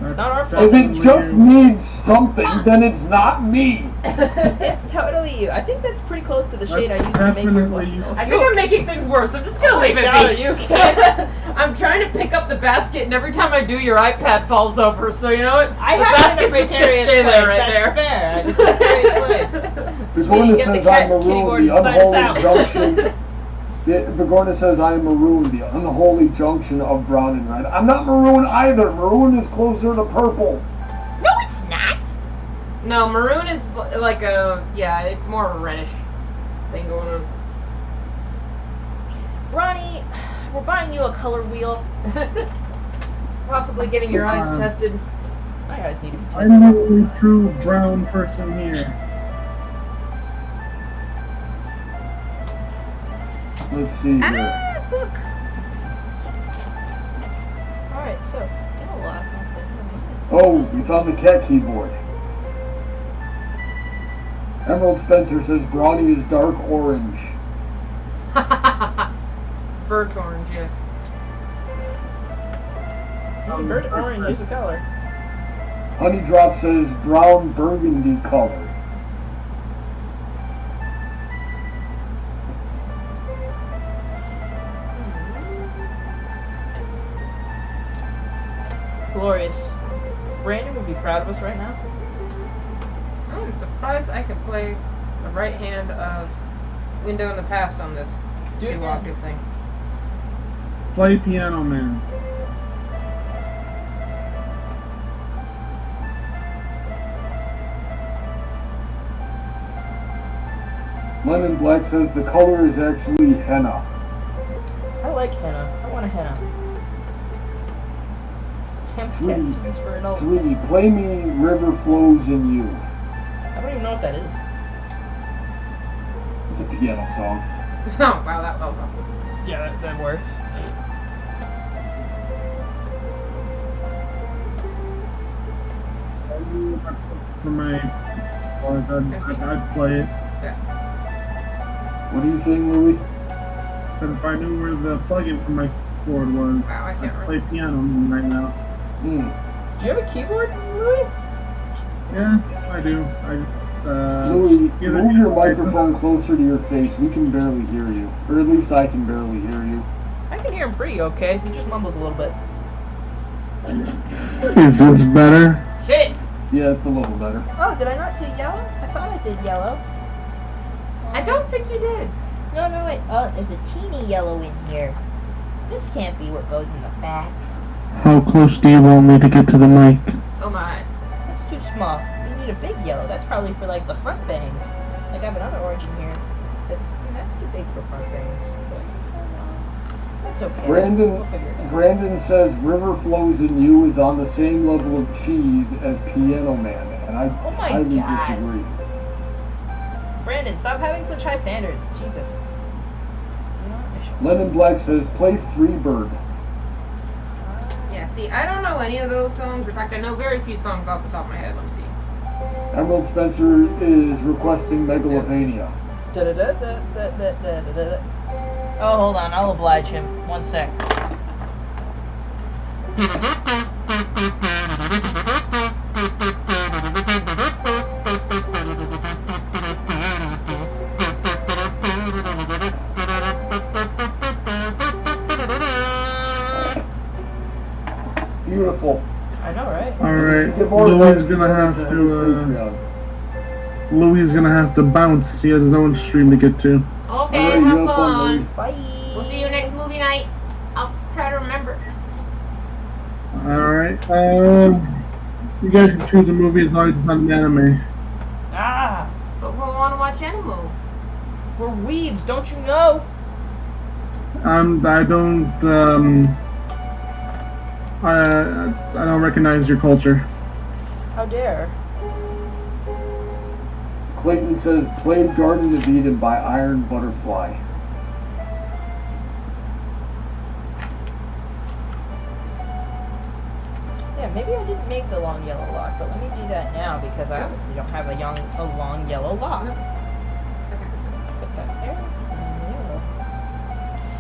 That's not our fault. If it definitely just you. needs something, then it's not me. It's totally you. I think that's pretty close to the shade I used to make your Definitely blush. you. I think I'm making things worse. I'm just gonna leave it God, be. you can. I'm trying to pick up the basket, and every time I do, your iPad falls over. So you know what? I the have it in a basket's just gonna precarious stay place. there right That's there. fair. It's a precarious place. Sweetie, Begorna get the says I'm kitty board maroon, and the sign us out. unholy junction. Begorna says I am maroon, the unholy junction of brown and red. I'm not maroon either. Maroon is closer to purple. No, it's not. No, maroon is like a it's more of a reddish thing going on. Ronnie, we're buying you a color wheel. Possibly getting your eyes tested. My eyes need to be tested. I'm the only true brown person here. Let's see here. Ah, look. Alright, so, interlock something. Oh, we found the cat keyboard. Emerald Spencer says Brawny is dark orange. Birch orange, yes. Bird orange is a color. Honey Drop says brown burgundy color. Glorious. Brandon would be proud of us right now. I'm surprised I could play the right hand of Window in the Past on this Do it again. 2-octave thing. Play Piano Man. Lemon Black says the color is actually henna. I like henna. I want a henna. It's temp Sweetie, tattoos for adults. Sweetie, play me River Flows in You. I don't even know what that is. It's a piano song. Oh, wow, that was awful. Yeah, that works. For my I'd play it. What are you saying, Louis? Said if I knew where the plug-in for my keyboard was, Wow, I can't I'd play piano right now. Hmm. Do you have a keyboard, Louis? Yeah, I do. Louis, either move your I- microphone closer to your face. We can barely hear you. Or at least I can barely hear you. I can hear him pretty okay. He just mumbles a little bit. Is this better? Shit! Yeah, it's a little better. Oh, did I not do yellow? I thought I did yellow. I don't think you did. No, wait. Oh, there's a teeny yellow in here. This can't be what goes in the back. How close do you want me to get to the mic? Oh my. That's too small. You need a big yellow. That's probably for like the front bangs. Like I have another orange in here. That's too big for front bangs. But, that's okay. We'll figure it out. Brandon says River Flows in You is on the same level of cheese as Piano Man, and I Oh my highly God. disagree. Brandon, stop having such high standards. Jesus. You know what? I should- Lennon Black says play Freebird. Yeah, see, I don't know any of those songs. In fact, I know very few songs off the top of my head. Let me see. Emerald Spencer is requesting Megalomania. Oh, hold on. I'll oblige him. 1 sec. Beautiful. I know, right? Alright, Get more Louis is love gonna have to to, Patreon. Louis is gonna have to bounce. He has his own stream to get to. Okay, Alright, have you have fun, fun. Louis. Bye. We'll see you next movie night. I'll try to remember. Alright, you guys can choose a movie as long as it's not an anime. Ah! much animal. We're weebs, don't you know? I don't recognize your culture. How dare? Clayton says, play Garden of Eden by Iron Butterfly. Yeah, maybe I didn't make the long yellow lock, but let me do that now because I obviously don't have a long yellow lock. Put that there.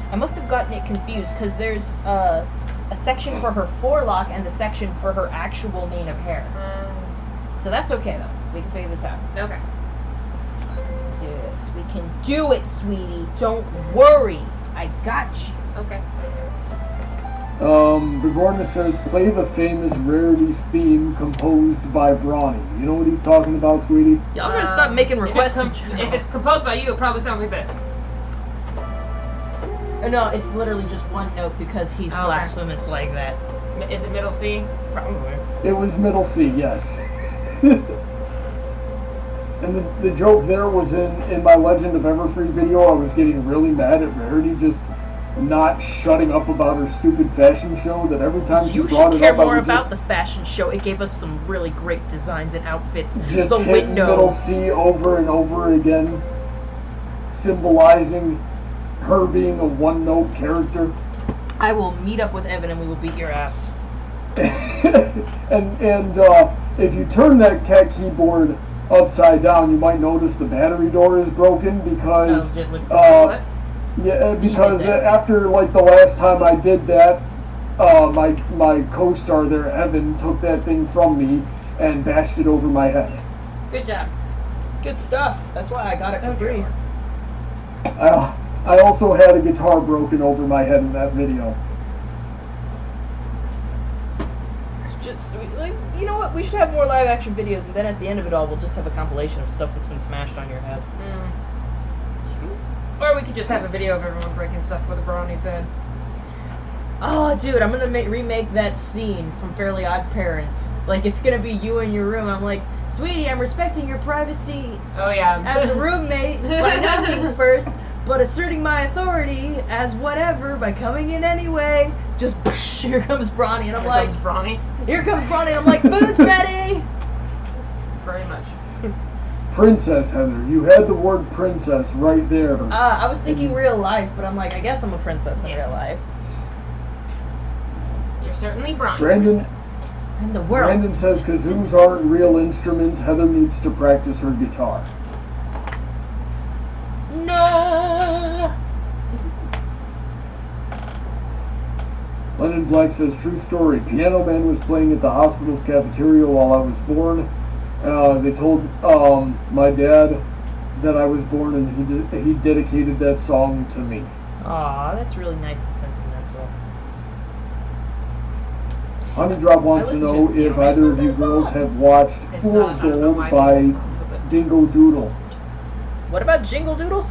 And I must have gotten it confused because there's a section for her forelock and a section for her actual mane of hair. So that's okay though. We can figure this out. Okay. Yes, we can do it, sweetie. Don't worry. I got you. Okay. Begorna says, play the famous Rarities theme composed by Bronny. You know what he's talking about, sweetie? Yeah, I'm gonna stop making requests. If it's composed by you, it probably sounds like this. No, it's literally just one note because he's Okay. blasphemous like that. Is it middle C? Probably. It was middle C, yes. And the joke there was in my Legend of Everfree video, I was getting really mad at Rarity just not shutting up about her stupid fashion show, that every time she You brought should it care up, I more would about the fashion show. It gave us some really great designs and outfits. just The hit window. middle C over and over again, symbolizing her being a one-note character. I will meet up with Evan and we will beat your ass. and if you turn that cat keyboard upside down, you might notice the battery door is broken because What? because after like the last time I did that, my co-star there, Evan, took that thing from me and bashed it over my head. Good job. Good stuff. That's why I got it for free. I also had a guitar broken over my head in that video. Just, like, you know what? We should have more live action videos, and then at the end of it all, we'll just have a compilation of stuff that's been smashed on your head. Or we could just have a video of everyone breaking stuff with a Brony's head. Oh, dude, I'm gonna remake that scene from Fairly Odd Parents. Like, it's gonna be you in your room. I'm like, sweetie, I'm respecting your privacy Oh yeah. as a roommate by knocking first, but asserting my authority as whatever by coming in anyway. Just, here comes Bronny, and I'm Here like, comes Bronny. here comes Bronny, and I'm like, food's ready! Very much. Princess Heather, you had the word princess right there. I was thinking real life, but I'm like, I guess I'm a princess in real life. You're certainly Bronny's Brandon, princess. I'm the world's Brandon says princess. kazoos aren't real instruments. Heather needs to practice her guitar. No! Lennon Black says, true story. Piano Man was playing at the hospital's cafeteria while I was born. They told my dad that I was born, and he dedicated that song to me. Aw, that's really nice and sentimental. Honeydrop wants I to listened know to it. if either of you It's girls on. have watched It's Fool's not. I don't know Gold why by it is. Dingo Doodle. What about Jingle Doodles?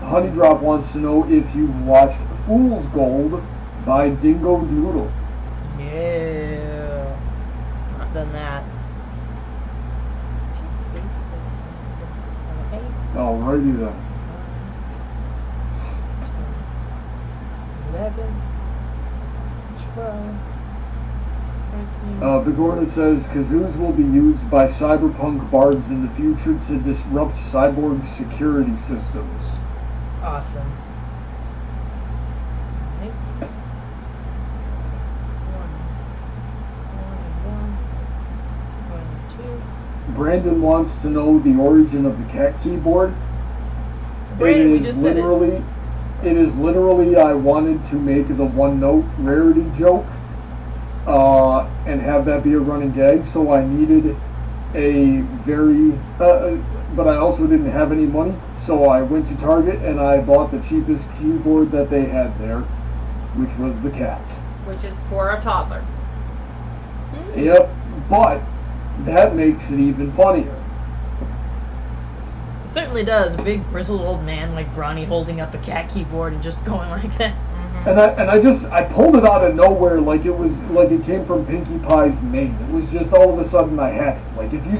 Honeydrop wants to know if you've watched Fool's Gold by Dingo Doodle. Yeah. Not done that. Alrighty then. 11, 12, 13. Bigorna says kazoos will be used by cyberpunk bards in the future to disrupt cyborg security systems. Awesome. 8, 1, Brandon wants to know the origin of the cat keyboard. Brandon, we It is just said it. literally I wanted to make the one note rarity joke and have that be a running gag, so I needed a very but I also didn't have any money, so I went to Target and I bought the cheapest keyboard that they had there, which was the cat. Which is for a toddler. Yep, but that makes it even funnier. It certainly does. A big grizzled old man like Bronny holding up a cat keyboard and just going like that. And I pulled it out of nowhere, like it came from Pinkie Pie's mane. It was just all of a sudden I had it. Like if you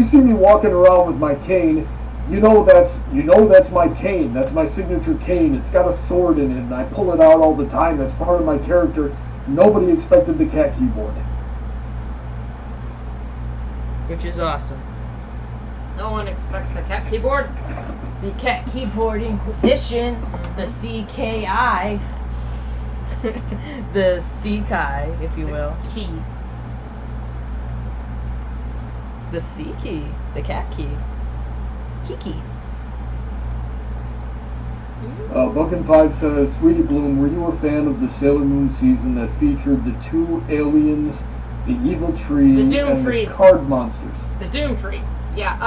see me walking around with my cane, you know that's my cane. That's my signature cane. It's got a sword in it, and I pull it out all the time. That's part of my character. Nobody expected the cat keyboard. Which is awesome. No one expects the cat keyboard. The Cat Keyboard Inquisition, the CKI, the Sekai, if you will. Key. The C key, the cat key. Kiki. Buckin5 says, Sweetie Bloom, were you a fan of the Sailor Moon season that featured the 2 aliens, the evil tree, The Doom and trees. the card monsters? The Doom Tree. Yeah.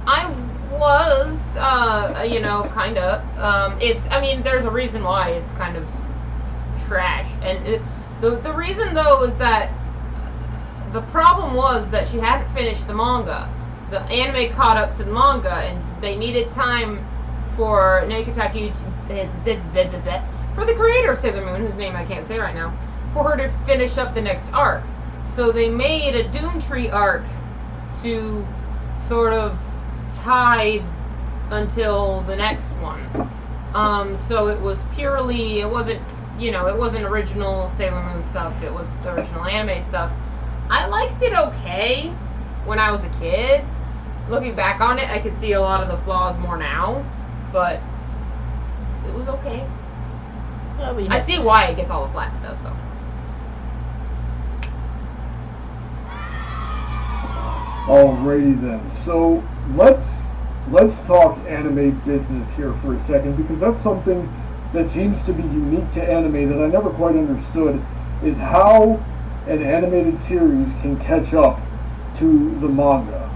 I was, kinda. There's a reason why it's kind of trash, and the reason though is that the problem was that she hadn't finished the manga. The anime caught up to the manga, and they needed time for Nakataki, for the creator of Sailor Moon, whose name I can't say right now, for her to finish up the next arc. So they made a Doom Tree arc to sort of tie until the next one. So it was purely, it wasn't original Sailor Moon stuff, it was original anime stuff. I liked it okay when I was a kid. Looking back on it, I could see a lot of the flaws more now, but it was okay. I see why it gets all the flack it does, though. Alrighty then. So let's talk anime business here for a second, because that's something that seems to be unique to anime that I never quite understood, is how an animated series can catch up to the manga.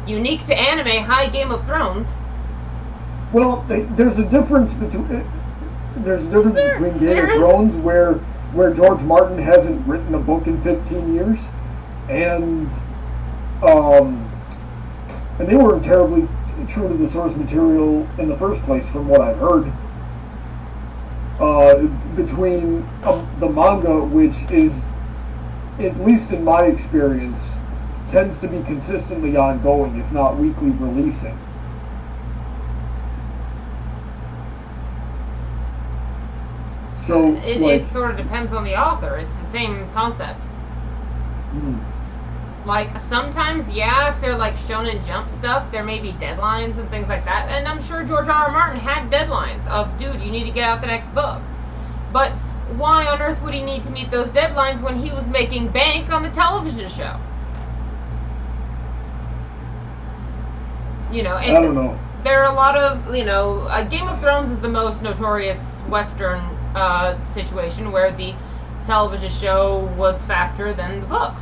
Unique to anime, high Game of Thrones. Well, there's a difference between Game of Thrones, where George Martin hasn't written a book in 15 years, and they weren't terribly true to the source material in the first place, from what I've heard. Between the manga, which is, at least in my experience, tends to be consistently ongoing, if not weekly releasing. So it sort of depends on the author. It's the same concept. Like, sometimes, yeah, if they're like Shonen Jump stuff, there may be deadlines and things like that. And I'm sure George R. R. Martin had deadlines of, dude, you need to get out the next book. But why on earth would he need to meet those deadlines when he was making bank on the television show? I don't know. There are a lot of, Game of Thrones is the most notorious Western situation where the television show was faster than the books.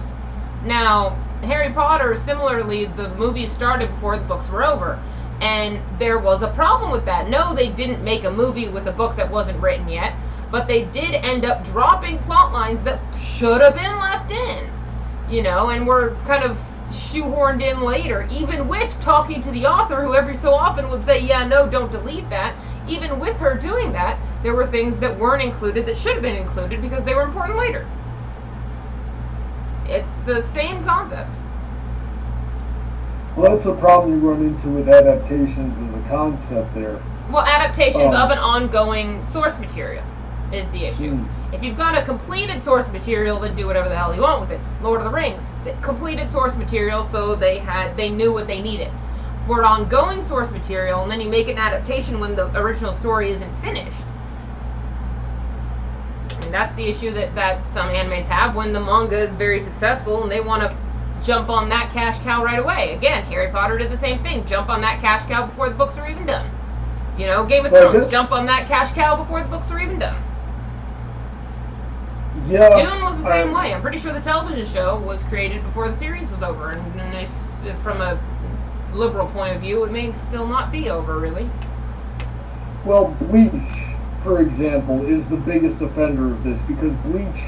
Now, Harry Potter, similarly, the movies started before the books were over, and there was a problem with that. No, they didn't make a movie with a book that wasn't written yet, but they did end up dropping plot lines that should have been left in, and were kind of shoehorned in later, even with talking to the author, who every so often would say, yeah, no, don't delete that. Even with her doing that, there were things that weren't included that should have been included because they were important later. It's the same concept. Well, that's a problem you run into with adaptations as a concept there. Well, adaptations of an ongoing source material is the issue. If you've got a completed source material, then do whatever the hell you want with it. Lord of the Rings, completed source material, so they knew what they needed. For an ongoing source material, and then you make an adaptation when the original story isn't finished. And that's the issue that some animes have when the manga is very successful and they want to jump on that cash cow right away. Again, Harry Potter did the same thing. Jump on that cash cow before the books are even done. Game of Thrones, jump on that cash cow before the books are even done. Yeah. Dune was the same way. I'm pretty sure the television show was created before the series was over. And if from a liberal point of view, it may still not be over, really. Well, Bleach, for example, is the biggest offender of this, because Bleach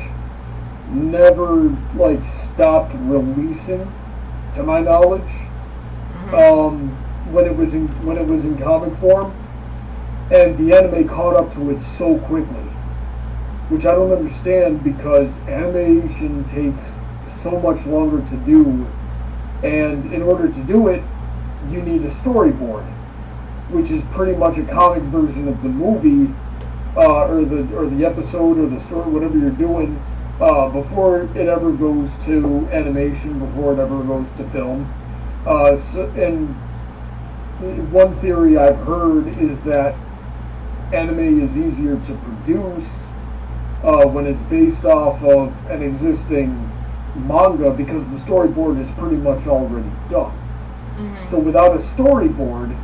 never stopped releasing, to my knowledge, when it was in comic form, and the anime caught up to it so quickly, which I don't understand because animation takes so much longer to do, and in order to do it, you need a storyboard, which is pretty much a comic version of the movie, or the episode or the story, whatever you're doing, before it ever goes to animation, before it ever goes to film. And one theory I've heard is that anime is easier to produce when it's based off of an existing manga because the storyboard is pretty much already done. Mm-hmm. So without a storyboard,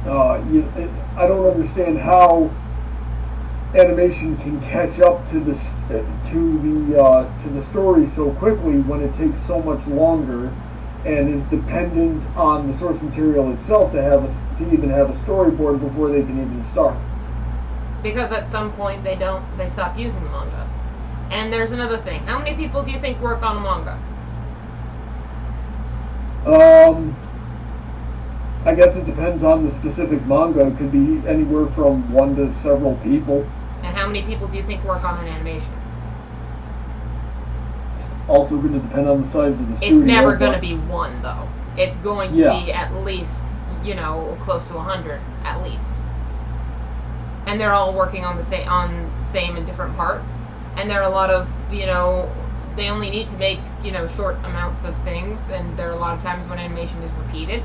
I don't understand how animation can catch up to the story so quickly when it takes so much longer and is dependent on the source material itself to even have a storyboard before they can even start. Because at some point they stop using the manga. And there's another thing. How many people do you think work on a manga? I guess it depends on the specific manga. It could be anywhere from 1 to several people. And how many people do you think work on an animation? Also going to depend on the size of the studio. It's never going to be one, though. It's going to be at least, close to 100, at least. And they're all working on the same and different parts. And there are a lot of, they only need to make, short amounts of things. And there are a lot of times when animation is repeated.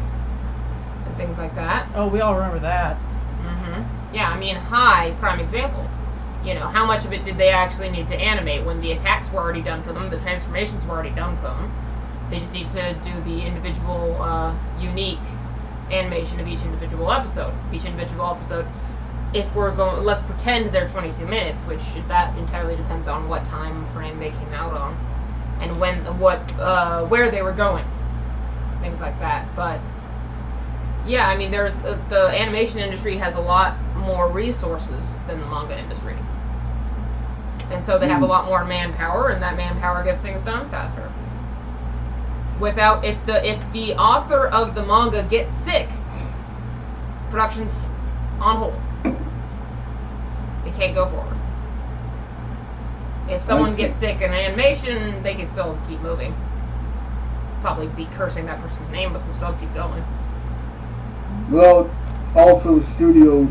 And things like that. Oh, we all remember that. Mm-hmm. Yeah, I mean, prime example. How much of it did they actually need to animate when the attacks were already done for them, the transformations were already done for them. They just need to do the individual, unique animation of each individual episode. If we're going, let's pretend they're 22 minutes, which that entirely depends on what time frame they came out on, and where they were going, things like that. But yeah, I mean, there's the animation industry has a lot more resources than the manga industry, and so they have a lot more manpower, and that manpower gets things done faster. If the author of the manga gets sick, production's on hold. They can't go forward. If someone gets sick in animation, they can still keep moving. Probably be cursing that person's name, but they'll still keep going. Well, also studios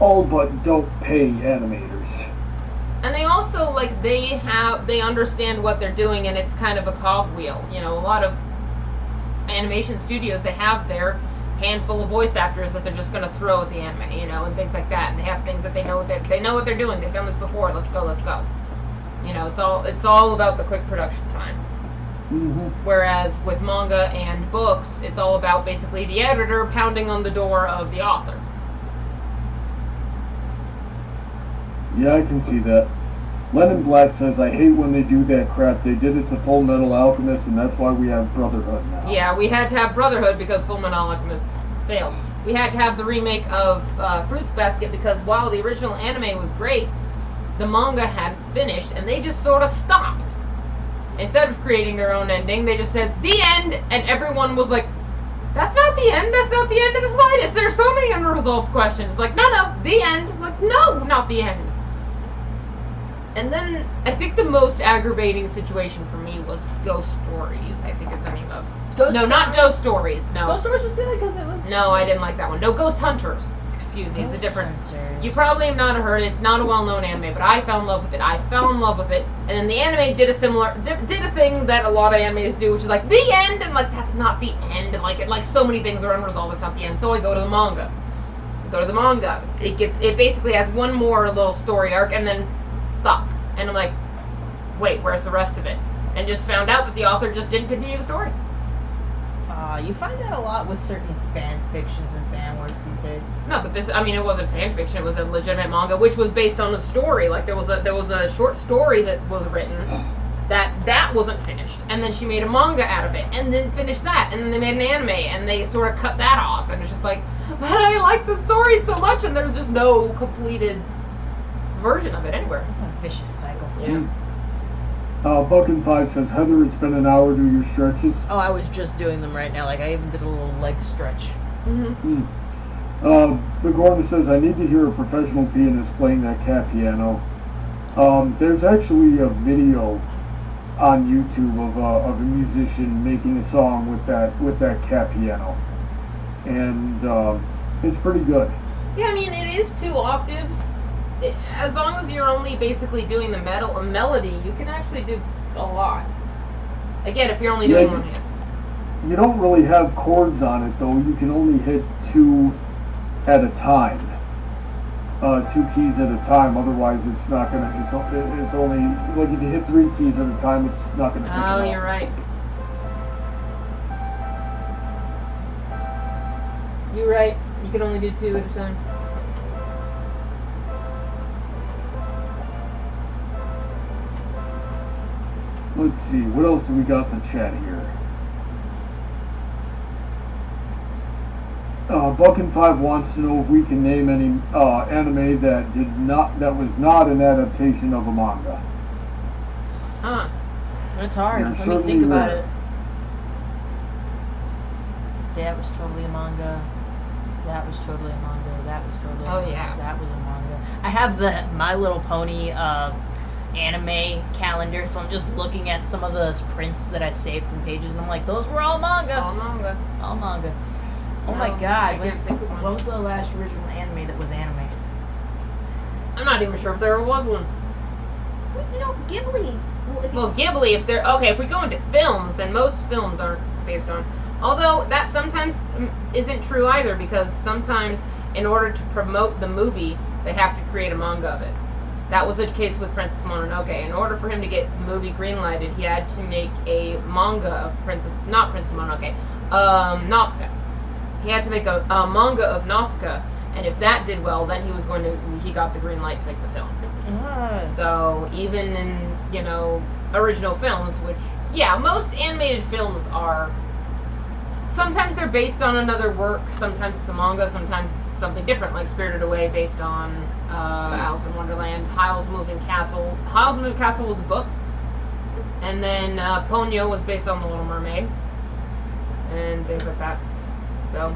all but don't pay animators. And they also, they understand what they're doing, and it's kind of a cogwheel. A lot of animation studios, they have their handful of voice actors that they're just going to throw at the anime, and things like that. And they have things that they know what they're doing. They've done this before. Let's go. It's all about the quick production time. Mm-hmm. Whereas with manga and books, it's all about basically the editor pounding on the door of the author. Yeah, I can see that. Lennon Black says, I hate when they do that crap. They did it to Full Metal Alchemist, and that's why we have Brotherhood now. Yeah, we had to have Brotherhood because Full Metal Alchemist failed. We had to have the remake of Fruits Basket because while the original anime was great, the manga hadn't finished, and they just sort of stopped. Instead of creating their own ending, they just said, the end, and everyone was like, that's not the end, that's not the end of the slightest. There's so many unresolved questions. Like, no, the end. Like, no, not the end. And then, I think the most aggravating situation for me was Ghost Stories, I think is the name of. Not Ghost Stories, no. Ghost Stories was good because it was... No, I didn't like that one. No, Ghost Hunters. Excuse me, it's a different... You probably have not heard it, it's not a well-known anime, but I fell in love with it. And then the anime did a thing that a lot of animes do, which is like, the end! And like, that's not the end. And so many things are unresolved, it's not the end. So I go to the manga. It basically has one more little story arc, and then stops. And I'm like, wait, where's the rest of it? And just found out that the author just didn't continue the story. You find that a lot with certain fan fictions and fan works these days. No, but it wasn't fan fiction, it was a legitimate manga, which was based on a story. Like, there was a short story that was written that wasn't finished. And then she made a manga out of it, and then finished that, and then they made an anime, and they sort of cut that off, and it's just like, but I like the story so much, and there's just no completed version of it anywhere. It's a vicious cycle. Yeah. Buckin5 says, Heather, it's been an hour. Do your stretches. Oh, I was just doing them right now. Like, I even did a little leg stretch. Mm-hmm. The Gordon says, I need to hear a professional pianist playing that cat piano. There's actually a video on YouTube of a musician making a song with that cat piano, and it's pretty good. Yeah, I mean, it is 2 octaves. As long as you're only basically doing the melody, you can actually do a lot. Again, if you're only doing one hand. You don't really have chords on it though. You can only hit 2 at a time. 2 keys at a time. Otherwise, it's not gonna. It's only like if you hit 3 keys at a time, it's not gonna. Oh, you're right. You're right. You can only do 2 at a time. Let's see. What else do we got in the chat here? Buck5 wants to know if we can name any anime that was not an adaptation of a manga. Huh. It's hard. You're Let me certainly think about right. it. That was totally a manga. That was totally a manga. That was totally a Oh, manga. yeah. That was a manga. I have the My Little Pony anime calendar, so I'm just looking at some of the prints that I saved from pages, and I'm like, those were all manga. All manga. All manga. Oh No, my I god, can't think of one. what was the last original anime that was animated? I'm not even sure if there was one. Well, you know, Ghibli. Well, if you- Well, Ghibli, if we go into films, then most films aren't based on. Although that sometimes isn't true either, because sometimes in order to promote the movie, they have to create a manga of it. That was the case with Princess Mononoke. In order for him to get the movie greenlighted, he had to make a manga of not Princess Mononoke, Nausicaa. He had to make a manga of Nausicaa, and if that did well, then he got the green light to make the film. So even in, original films, which, yeah, most animated films are, sometimes they're based on another work, sometimes it's a manga, sometimes it's something different, like Spirited Away based on Alice in Wonderland, Howl's Moving Castle. Howl's Moving Castle was a book, and then Ponyo was based on The Little Mermaid, and things like that. So.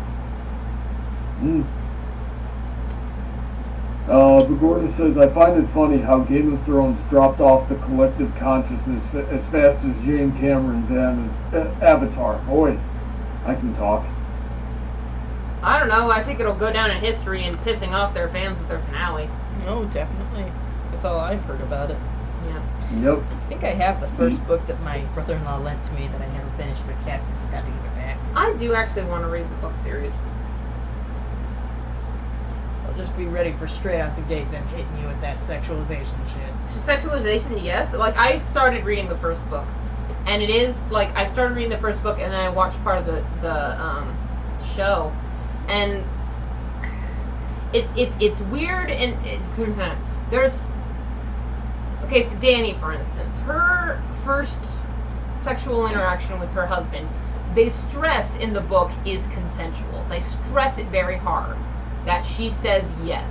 The Gordon says, I find it funny how Game of Thrones dropped off the collective consciousness as fast as James Cameron's Avatar. Boy, I can talk. I don't know, I think it'll go down in history in pissing off their fans with their finale. No, definitely. That's all I've heard about it. Yeah. Yep. I think I have the first book that my brother-in-law lent to me that I never finished, but Captain forgot to give it back. I do actually want to read the book series. I'll just be ready for straight out the gate them hitting you with that sexualization shit. So sexualization, yes. Like, I started reading the first book. And it is, like, I started reading the first book and then I watched part of the show. And it's weird and there's... Okay, Dani, for instance. Her first sexual interaction with her husband, they stress in the book is consensual. They stress it very hard. That she says yes.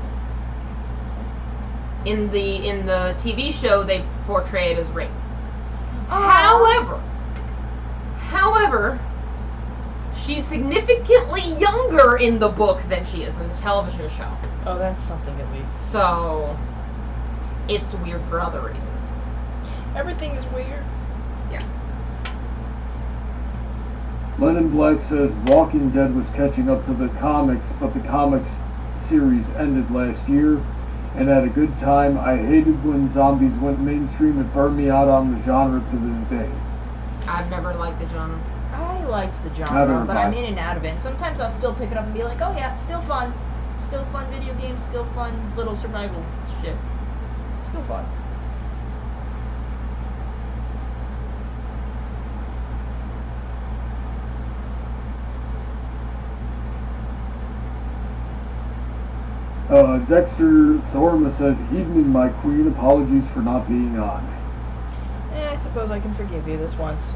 In the TV show, they portray it as rape. However, she's significantly younger in the book than she is in the television show. Oh, that's something at least. So, it's weird for other reasons. Everything is weird. Yeah. Lennon Black says Walking Dead was catching up to the comics, but the comics series ended last year, and had a good time. I hated when zombies went mainstream. It burned me out on the genre to this day. I've never liked the genre. I liked the Neither genre, have but I. I'm in and out of it. And sometimes I'll still pick it up and be like, oh yeah, still fun. Still fun video games, still fun little survival shit. Still fun. Dexter Thorma says, evening my queen, apologies for not being on. I suppose I can forgive you this once.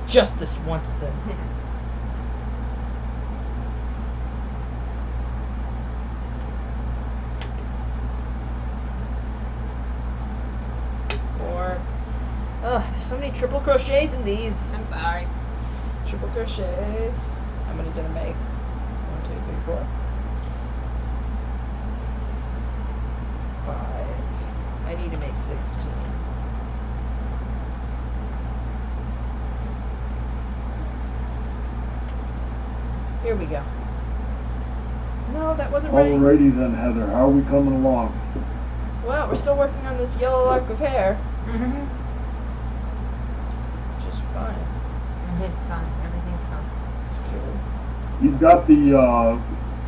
Just this once, then. There's so many triple crochets in these. I'm sorry. Triple crochets. How many did I make? 1, 24. 5. I need to make 16. Here we go. No, that wasn't right. Alrighty then, Heather. How are we coming along? Well, we're still working on this yellow lock of hair. Mm-hmm. Which is fine. It's fine. Everything's fine. It's cool. You've got the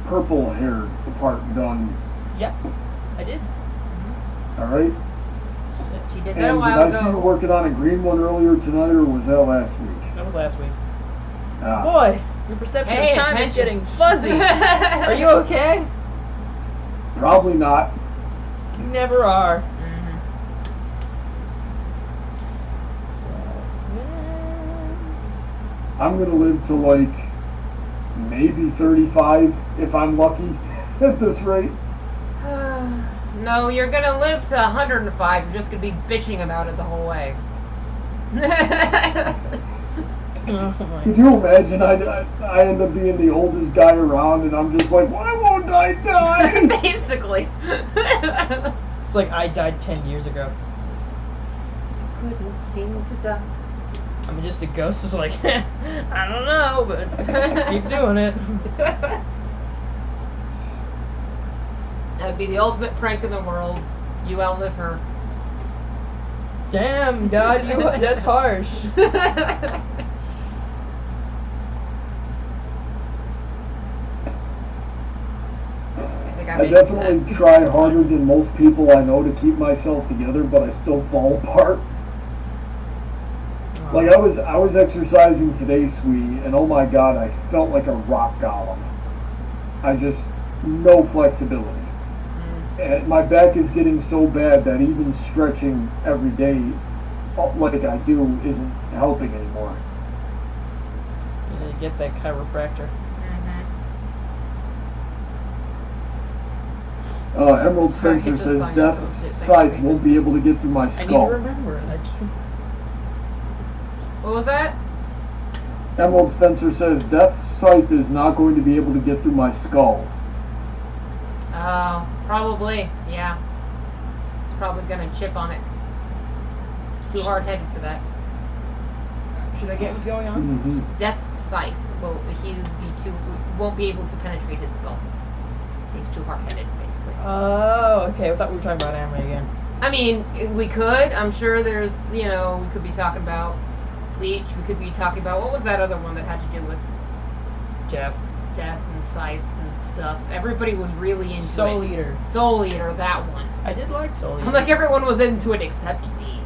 purple hair part done. Yep, I did. Alright? She did that And a did while I see you ago. working on a green one earlier tonight, or was that last week? That was last week. Ah. Boy, your perception Pay of time is attention. getting fuzzy. Are you okay? Probably not. You never are. Mhm. 7. I'm gonna live to like maybe 35 if I'm lucky at this rate. No, you're gonna live to 105. You're just gonna be bitching about it the whole way. Oh my. Could you imagine I end up being the oldest guy around and I'm just like, why won't I die? Basically. It's like I died 10 years ago. Couldn't seem to die. I'm just a ghost. It's like, I don't know, but keep doing it. That'd be the ultimate prank in the world. You outlive her. Damn, God, that's harsh. I definitely try harder than most people I know to keep myself together, but I still fall apart. Like I was exercising today, sweetie, and oh my God, I felt like a rock golem. I just no flexibility. And my back is getting so bad that even stretching every day, like I do, isn't helping anymore. You need to get that chiropractor. Emerald Sorry, Spencer just says saw you Death post it. Thank Scythe you. won't be able to get through my I need to skull. remember it. What was that? Emerald Spencer says Death Scythe is not going to be able to get through my skull. Oh, probably. Yeah. It's probably gonna chip on it. Too hard-headed for that. Should I get what's going on? Mm-hmm. Death's Scythe won't be able to penetrate his skull. He's too hard-headed, basically. Oh, okay. I thought we were talking about anime again. I mean, we could. I'm sure there's, we could be talking about Bleach. We could be talking about, what was that other one that had to do with Jeff. death and scythes and stuff? Everybody was really into Soul it. Eater. Soul Eater, that one. I did like Soul Eater. I'm like, everyone was into it except me.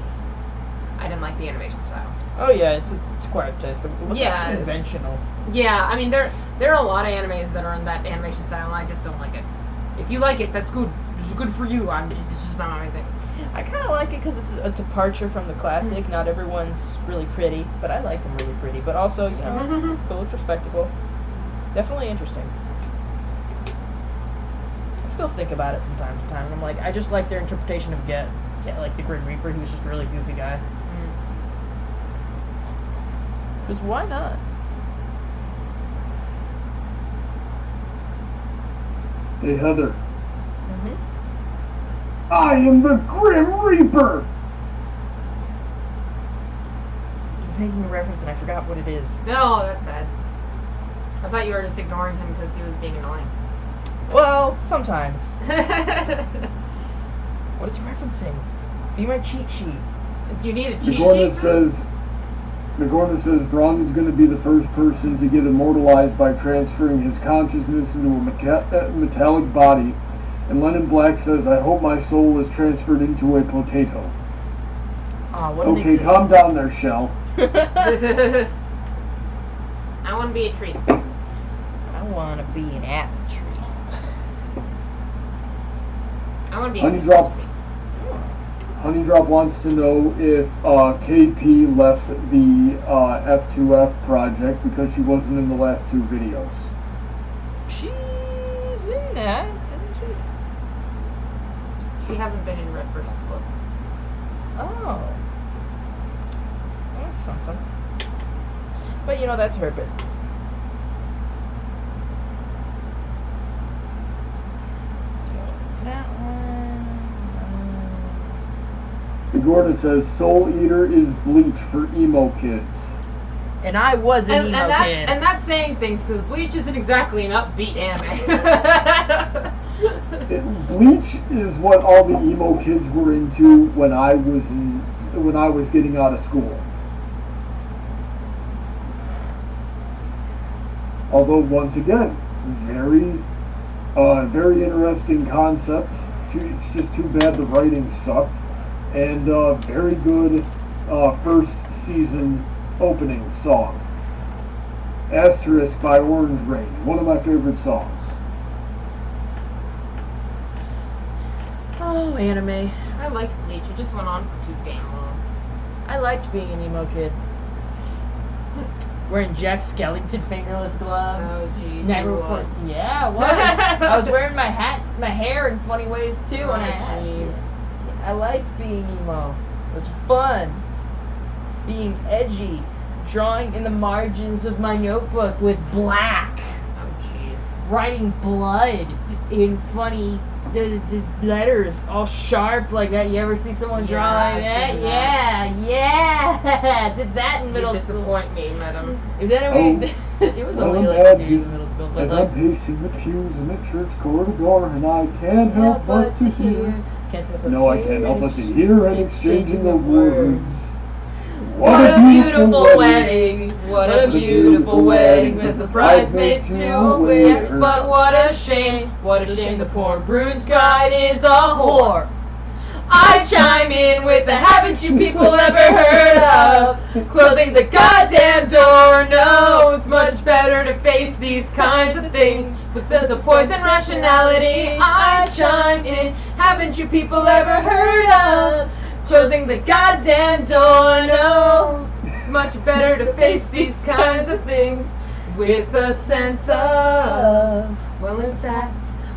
I didn't like the animation style. Oh yeah, it's quite artistic. It wasn't Yeah. conventional. Yeah, I mean, there are a lot of animes that are in that animation style, and I just don't like it. If you like it, that's good. It's good for you. It's just not my thing. I kind of like it because it's a departure from the classic. Not everyone's really pretty, but I like them really pretty. But also, it's cool. It's respectable. Definitely interesting. I still think about it from time to time, and I'm like, I just like their interpretation of Get, like the Grim Reaper. He was just a really goofy guy. Because why not? Hey Heather, Mm-hmm. I am the Grim Reaper! He's making a reference, and I forgot what it is. No, that's sad. I thought you were just ignoring him because he was being annoying. Well, sometimes. What is he referencing? Be my cheat sheet. If you need a cheat McGorna sheet, says Braun is going to be the first person to get immortalized by transferring his consciousness into a metallic body. And Lennon Black says, I hope my soul is transferred into a potato. Aw, what an Okay, calm down there, Shell. I want to be a tree. I want to be an apple tree. I want to be Honey a drop. tree. Honeydrop wants to know if KP left the F2F project because she wasn't in the last two videos. She's in that, isn't she? She hasn't been in Red vs. Blue. Oh. That's something. But that's her business. Gordon says Soul Eater is Bleach for emo kids. And I was an emo kid. And that's saying things, because Bleach isn't exactly an upbeat anime. Bleach is what all the emo kids were into when I was getting out of school. Although once again, very interesting concept. It's just too bad the writing sucked. And very good first season opening song. Asterisk by Orange Rain, one of my favorite songs. Oh, anime. I liked Bleach. It just went on for too damn long. I liked being an emo kid. Wearing Jack Skellington fingerless gloves. Oh, jeez. Never yeah, I was. I was wearing my hair in funny ways too. Oh, and I liked being emo. It was fun. Being edgy. Drawing in the margins of my notebook with black. Oh, jeez. Writing blood in funny the letters, all sharp like that. You ever see someone draw like that? Yeah. Did that in middle school. Disappoint me, madam. It was only like 2 years in middle school. But as like, I'm pacing the pews in the church corridor, and I can't help but to hear. No, I can't help but to hear and exchanging of words. What a beautiful wedding! What a beautiful wedding! Says the bridesmaids to a wish. Yes, but what a shame! What a shame! The poor brude's bride is a whore. I chime in with the haven't you people ever heard of closing the goddamn door? No, it's much better to face these kinds of things with sense of poise and rationality. I chime in. Haven't you people ever heard of closing the goddamn door? No, it's much better to face these kinds of things with a sense of, well, in fact,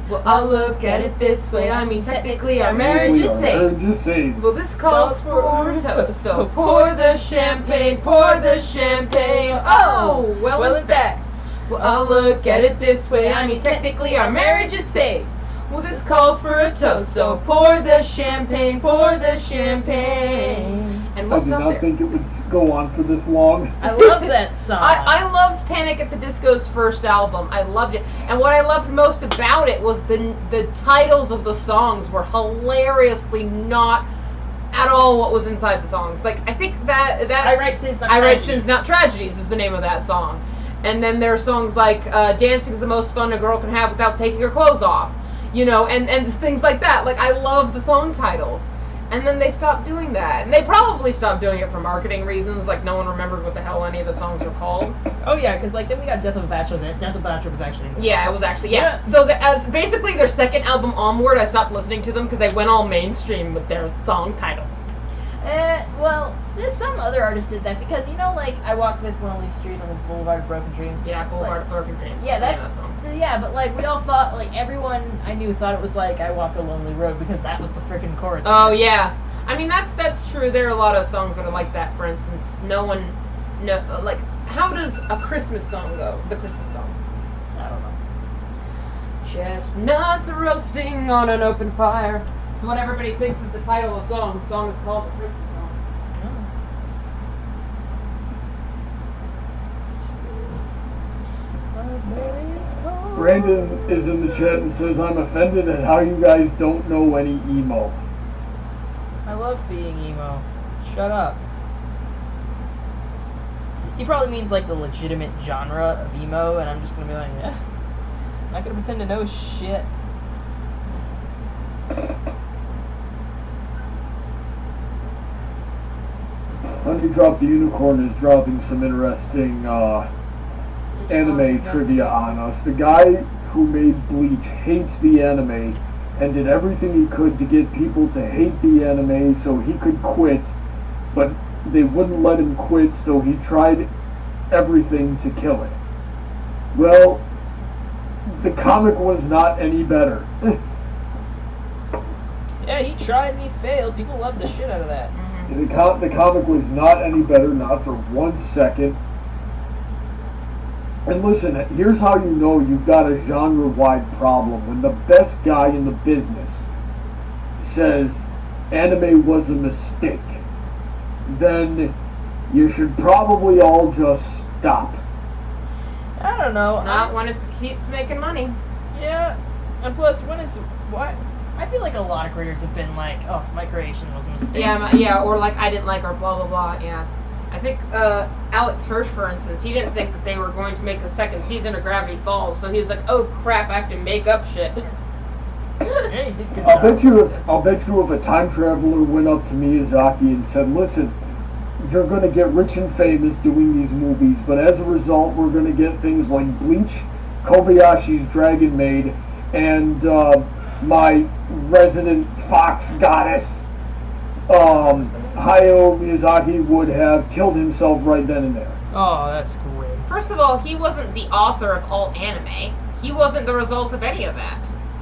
well, I'll look at it this way. I mean, technically, our marriage is saved. Well, this calls for a toast, so pour the champagne, pour the champagne. Oh, well, in fact, well, I'll look at it this way. I mean, technically, our marriage is saved. Well, this calls for a toast, so pour the champagne, pour the champagne. And what's I did not think it would go on for this long. I love that song. I loved Panic at the Disco's first album. I loved it. And what I loved most about it was the titles of the songs were hilariously not at all what was inside the songs. Like, I think that I Write Sins, Not I Tragedies. Write Sins, Not Tragedies is the name of that song. And then there are songs like Dancing's the Most Fun a Girl Can Have Without Taking Her Clothes Off. You know, and things like that. Like, I love the song titles. And then they stopped doing that. And they probably stopped doing it for marketing reasons. Like, no one remembered what the hell any of the songs were called. Oh, yeah, because, like, then we got Death of a Bachelor. Death of a Bachelor was actually in the song. Yeah, it was actually, yeah. So, as basically their second album onward, I stopped listening to them because they went all mainstream with their song title. Well, there's some other artists did that because, you know, like, I Walk This Lonely Street on the Boulevard of Broken Dreams. Yeah, Boulevard of Broken Dreams. Yeah, but, like, we all thought, like, everyone I knew thought it was, like, I Walk a Lonely Road because that was the frickin' chorus. Oh, yeah. I mean, that's true. There are a lot of songs that are like that. For instance, like, how does a Christmas song go? The Christmas song. I don't know. Chestnuts roasting on an open fire. It's what everybody thinks is the title of the song. The song is called The Christmas Song. Brandon is in the chat and says, I'm offended at how you guys don't know any emo. I love being emo. Shut up. He probably means like the legitimate genre of emo, and I'm just gonna be like, yeah. I'm not gonna pretend to know shit. Honey Drop the Unicorn is dropping some interesting anime trivia on us. The guy who made Bleach hates the anime and did everything he could to get people to hate the anime so he could quit, but they wouldn't let him quit, so he tried everything to kill it. Well, the comic was not any better. Yeah, he tried and he failed. People loved the shit out of that. The comic was not any better, not for 1 second. And listen, here's how you know you've got a genre-wide problem. When the best guy in the business says, anime was a mistake, then you should probably all just stop. I don't know. Not when it keeps making money. Yeah, and plus, when is what? I feel like a lot of creators have been like, "Oh, my creation was a mistake." Yeah, or like I didn't like or blah blah blah. Yeah, I think Alex Hirsch, for instance, he didn't think that they were going to make a second season of Gravity Falls, so he was like, "Oh crap, I have to make up shit." Yeah, you did good I'll job. bet you if a time traveler went up to Miyazaki and said, "Listen, you're going to get rich and famous doing these movies, but as a result, we're going to get things like Bleach, Kobayashi's Dragon Maid, and my resident fox goddess." Hayao Miyazaki would have killed himself right then and there. Oh, that's great. First of all, he wasn't the author of all anime. He wasn't the result of any of that,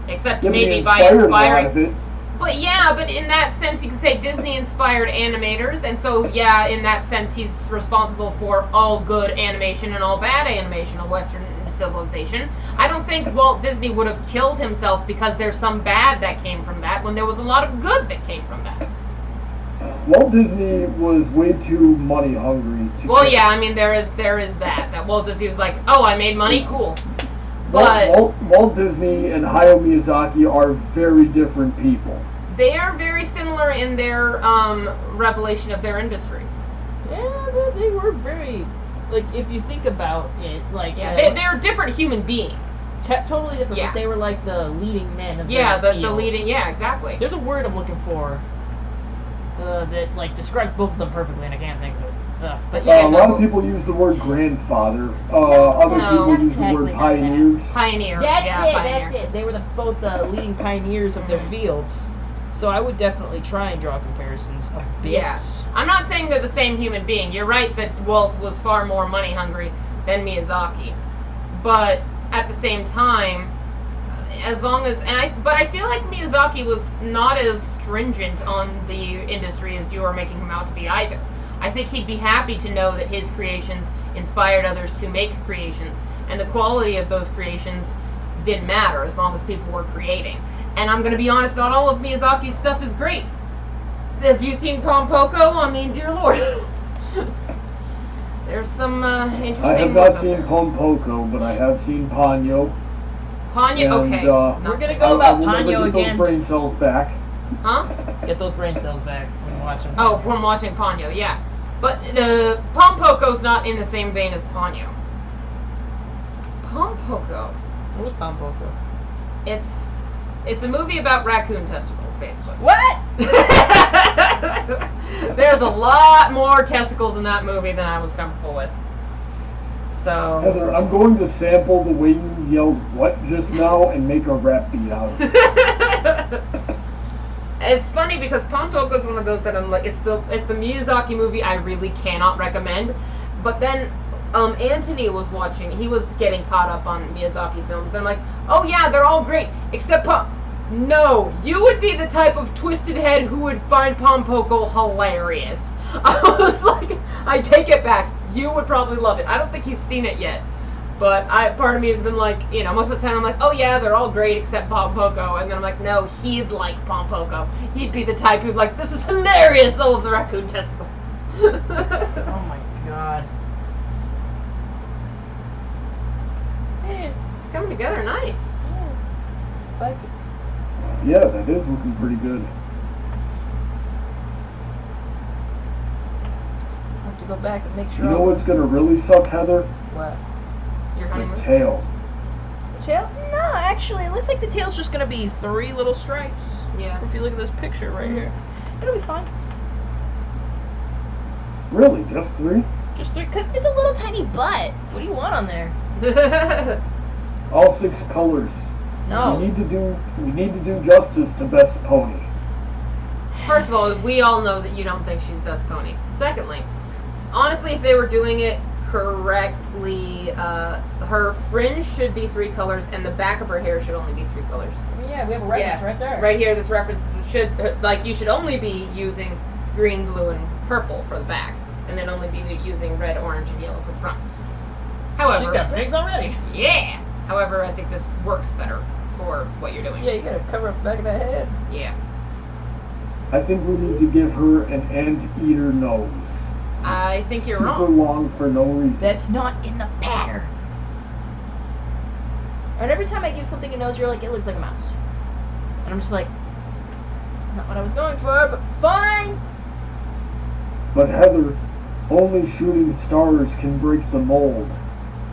except Yeah, but he maybe by inspired a lot of inspiring. it. But yeah, but in that sense, you could say Disney inspired animators, and so yeah, in that sense, he's responsible for all good animation and all bad animation of Western civilization. I don't think Walt Disney would have killed himself because there's some bad that came from that, when there was a lot of good that came from that. Walt Disney was way too money hungry. Well, yeah, I mean there is that Walt Disney was like, oh, I made money, cool. But Walt Disney and Hayao Miyazaki are very different people. they are very similar in their revelation of their industries. Yeah, they were very, like, if you think about it, like, Yeah, they're different human beings. totally different. Yeah. But they were like the leading men of Yeah, their the fields. leading. Yeah, exactly. There's a word I'm looking for that like describes both of them perfectly, and I can't think of it. But A lot of people use the word grandfather. Other No. people Not use the word exactly, not pioneers. Pioneer. That's yeah, it. pioneer. That's it. They were both the leading pioneers of their fields. So I would definitely try and draw comparisons a bit. Yeah. I'm not saying they're the same human being. You're right that Walt was far more money hungry than Miyazaki, but at the same time, as long as but I feel like Miyazaki was not as stringent on the industry as you are making him out to be either. I think he'd be happy to know that his creations inspired others to make creations, and the quality of those creations didn't matter as long as people were creating. And I'm going to be honest, not all of Miyazaki's stuff is great. Have you seen Pompoko? I mean, dear lord. There's some interesting I have ones not out seen there. Pompoko, but I have seen Ponyo. Ponyo, And, okay. Not We're gonna so- go I about will never Ponyo get again. those brain cells back. Huh? Get those brain cells back when watching. Oh, from watching Ponyo, yeah. But Pompoko's not in the same vein as Ponyo. Pompoko. What was Pompoko? It's a movie about raccoon testicles, basically. What? There's a lot more testicles in that movie than I was comfortable with. So. Heather, I'm going to sample the way you yelled "what" just now and make a rap beat out of it. It's funny because Pompoko is one of those that I'm like, it's the Miyazaki movie I really cannot recommend. But then Anthony was watching, he was getting caught up on Miyazaki films. I'm like, oh yeah, they're all great, except no, you would be the type of twisted head who would find Pompoko hilarious. I was like, I take it back. You would probably love it. I don't think he's seen it yet. But part of me has been like, you know, most of the time I'm like, oh yeah, they're all great except Pompoko. And then I'm like, no, he'd like Pompoko. He'd be the type who'd like, this is hilarious, all of the raccoon testicles. Oh my god. It's coming together nice. Like it. Yeah, that is looking pretty good. I have to go back and make sure. You know what's gonna really suck, Heather? What? Your The honeymoon? tail. Tail? No, actually, it looks like the tail's just gonna be 3 little stripes. Yeah. If you look at this picture right here, it'll be fine. Really, just 3? Just 3, cause it's a little tiny butt. What do you want on there? All 6 colors. No. We need to do justice to Best Pony. First of all, we all know that you don't think she's best pony. Secondly, honestly, if they were doing it correctly, her fringe should be 3 colors, and the back of her hair should only be 3 colors. I mean, yeah, we have a reference right there. Right here, this reference you should only be using green, blue, and purple for the back, and then only be using red, orange, and yellow for the front. However, She's got pigs already. yeah. However, I think this works better for what you're doing. Yeah, you gotta cover up the back of that head. Yeah. I think we need to give her an anteater nose. I think you're Super wrong. long for no reason. That's not in the pattern. And every time I give something a nose, you're like, it looks like a mouse. And I'm just like, not what I was going for, but fine. But Heather, only shooting stars can break the mold.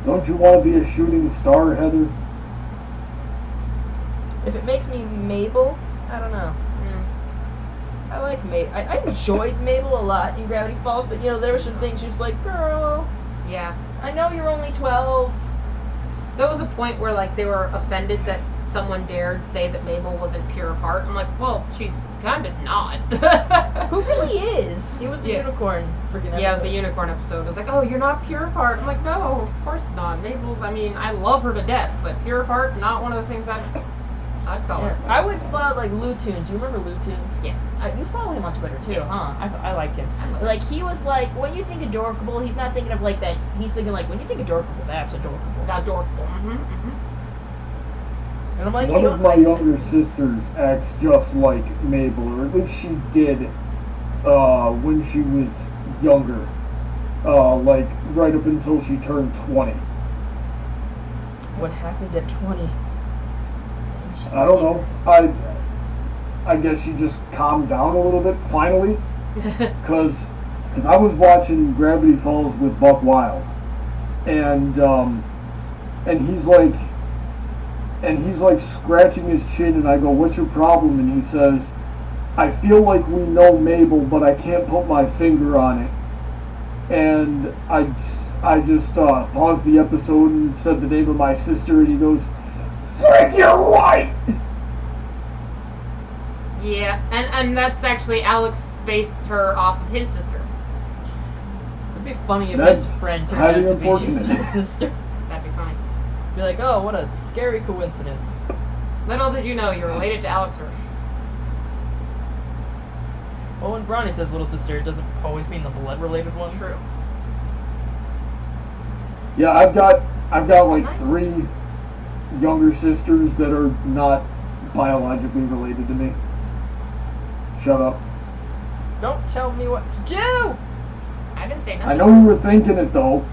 Don't you want to be a shooting star, Heather? If it makes me Mabel, I don't know. I like Mabel. I enjoyed Mabel a lot in Gravity Falls, but you know, there were some things just like, girl, Yeah. I know you're only 12. There was a point where like they were offended that someone dared say that Mabel wasn't pure of heart. I'm like, well, she's kind of not. Who really is? He was the Yeah. unicorn freaking episode. Yeah, the unicorn episode. I was like, oh, you're not pure of heart. I'm like, no, of course not. Mabel's, I mean, I love her to death, but pure of heart, not one of the things I'd call Yeah. her. I would follow like Lou Tunes. You remember Lou Tunes? Yes. You follow him on Twitter too, Yes. huh? I liked him. I love Like he was like, when you think adorable, he's not thinking of like that. He's thinking like, when you think adorable, that's adorable. Adorable. And I'm like, One you of know, my younger sisters acts just like Mabel, or at least she did when she was younger. Like right up until she turned 20. what happened at 20? I don't know. I guess she just calmed down a little bit finally, cause I was watching Gravity Falls with Buck Wild, and he's like scratching his chin, and I go, "What's your problem?" And he says, "I feel like we know Mabel, but I can't put my finger on it." And I just paused the episode and said the name of my sister, and he goes, "Frick, you're white!" Yeah, and that's actually Alex based her off of his sister. It'd be funny if That's his friend turned highly out to be his unfortunate. sister. That'd be fine. Be like, oh, what a scary coincidence. Little did you know you're related to Alex Hirsch. Well, when Bronny says little sister, it doesn't always mean the blood-related one. True. Yeah, I've got like Nice. 3 younger sisters that are not biologically related to me. Shut up. Don't tell me what to do! I didn't say nothing. I know you were thinking it though.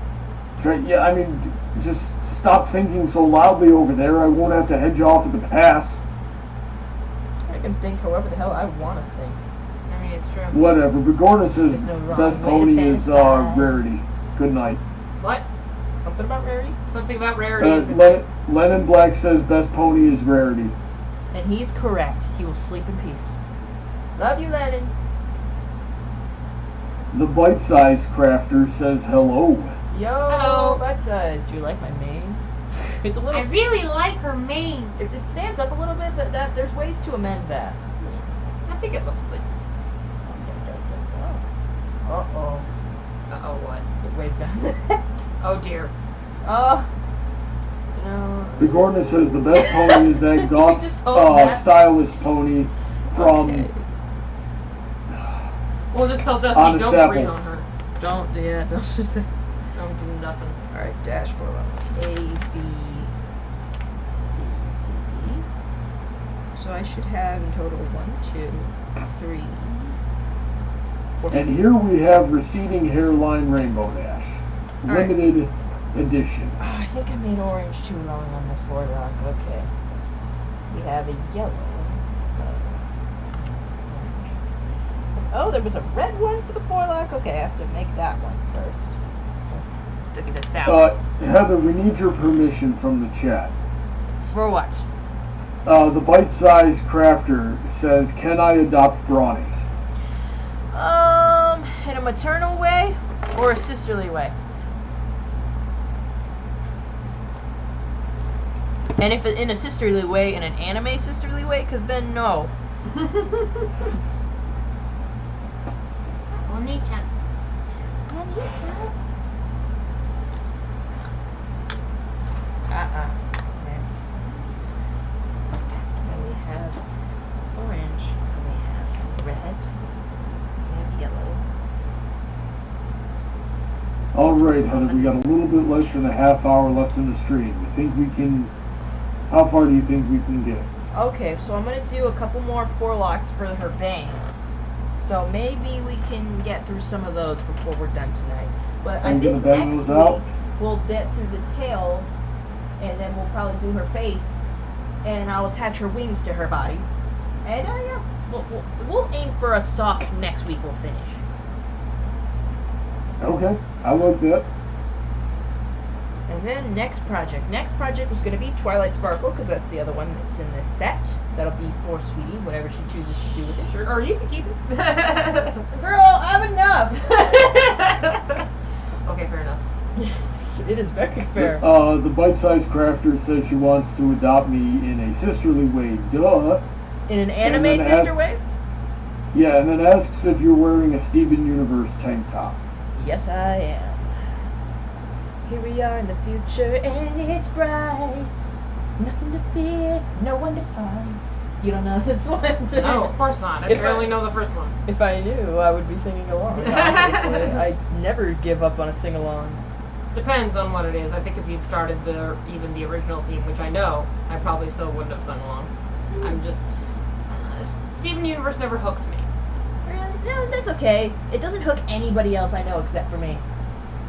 Yeah, I mean, just stop thinking so loudly over there. I won't have to head you off at the pass. I can think however the hell I want to think. I mean, it's true. Whatever. But Gordon says There's no wrong best way to pony is fantasize. Rarity. Good night. What? Something about Rarity? Something about rarity. Lennon Black says best pony is Rarity. And he's correct. He will sleep in peace. Love you, Lennon. The Bite Size Crafter says hello. Yo, Hello. bite size. Do you like my mane? It's a little. I really like her mane. It stands up a little bit, but there's ways to amend that. I think it looks good. Uh-oh. Uh-oh, what? It weighs down the neck. Oh, dear. Oh. You know. The Gordon says the best pony is that goth Just hold that. stylist pony from Okay. We'll just tell Dusty, Honest don't apple. breathe on her. Don't just. Don't do nothing. Alright, dash for A, B, C, D. So I should have in total 1, 2, 3, 4. And here we have receding hairline rainbow dash. All right. Limited edition. I think I made orange too long on the forelock. Okay. We have a yellow. Orange. Oh, there was a red one for the forelock? Okay, I have to make that one first. Figure this out. Heather, we need your permission from the chat. For what? The Bite Size Crafter says, can I adopt Brawny? In a maternal way or a sisterly way? And if in a sisterly way, in an anime sisterly way, because then no. Oni-chan. Yes. And we have orange, and we have red, we have yellow. Alright, Heather, we got a little bit less than a half hour left in the stream. You think we can... How far do you think we can get? Okay, so I'm gonna do a couple more forelocks for her bangs. So maybe we can get through some of those before we're done tonight. But I Are you think gonna bang next those out? week we'll get through the tail, and then we'll probably do her face, and I'll attach her wings to her body. And yeah, we'll aim for a soft next week. We'll finish. Okay, I like that. And then next project. Next project was going to be Twilight Sparkle, because that's the other one that's in this set. That'll be for Sweetie, whatever she chooses to do with it. Sure, or you can keep it. Girl, I have enough. Okay, fair enough. It is very fair. The bite-sized crafter says she wants to adopt me in a sisterly way. Duh. In an anime then sister ask- way? Yeah, and then asks if you're wearing a Steven Universe tank top. Yes, I am. Here we are in the future, and it's bright. Nothing to fear, no one to fight. You don't know this one? No, of course not. I If barely know the first one. If I knew, I would be singing along. Obviously, I never give up on a sing along. Depends on what it is. I think if you'd started even the original theme, which I know, I probably still wouldn't have sung along. I'm just Steven Universe never hooked me. Really? No, that's okay. It doesn't hook anybody else I know except for me.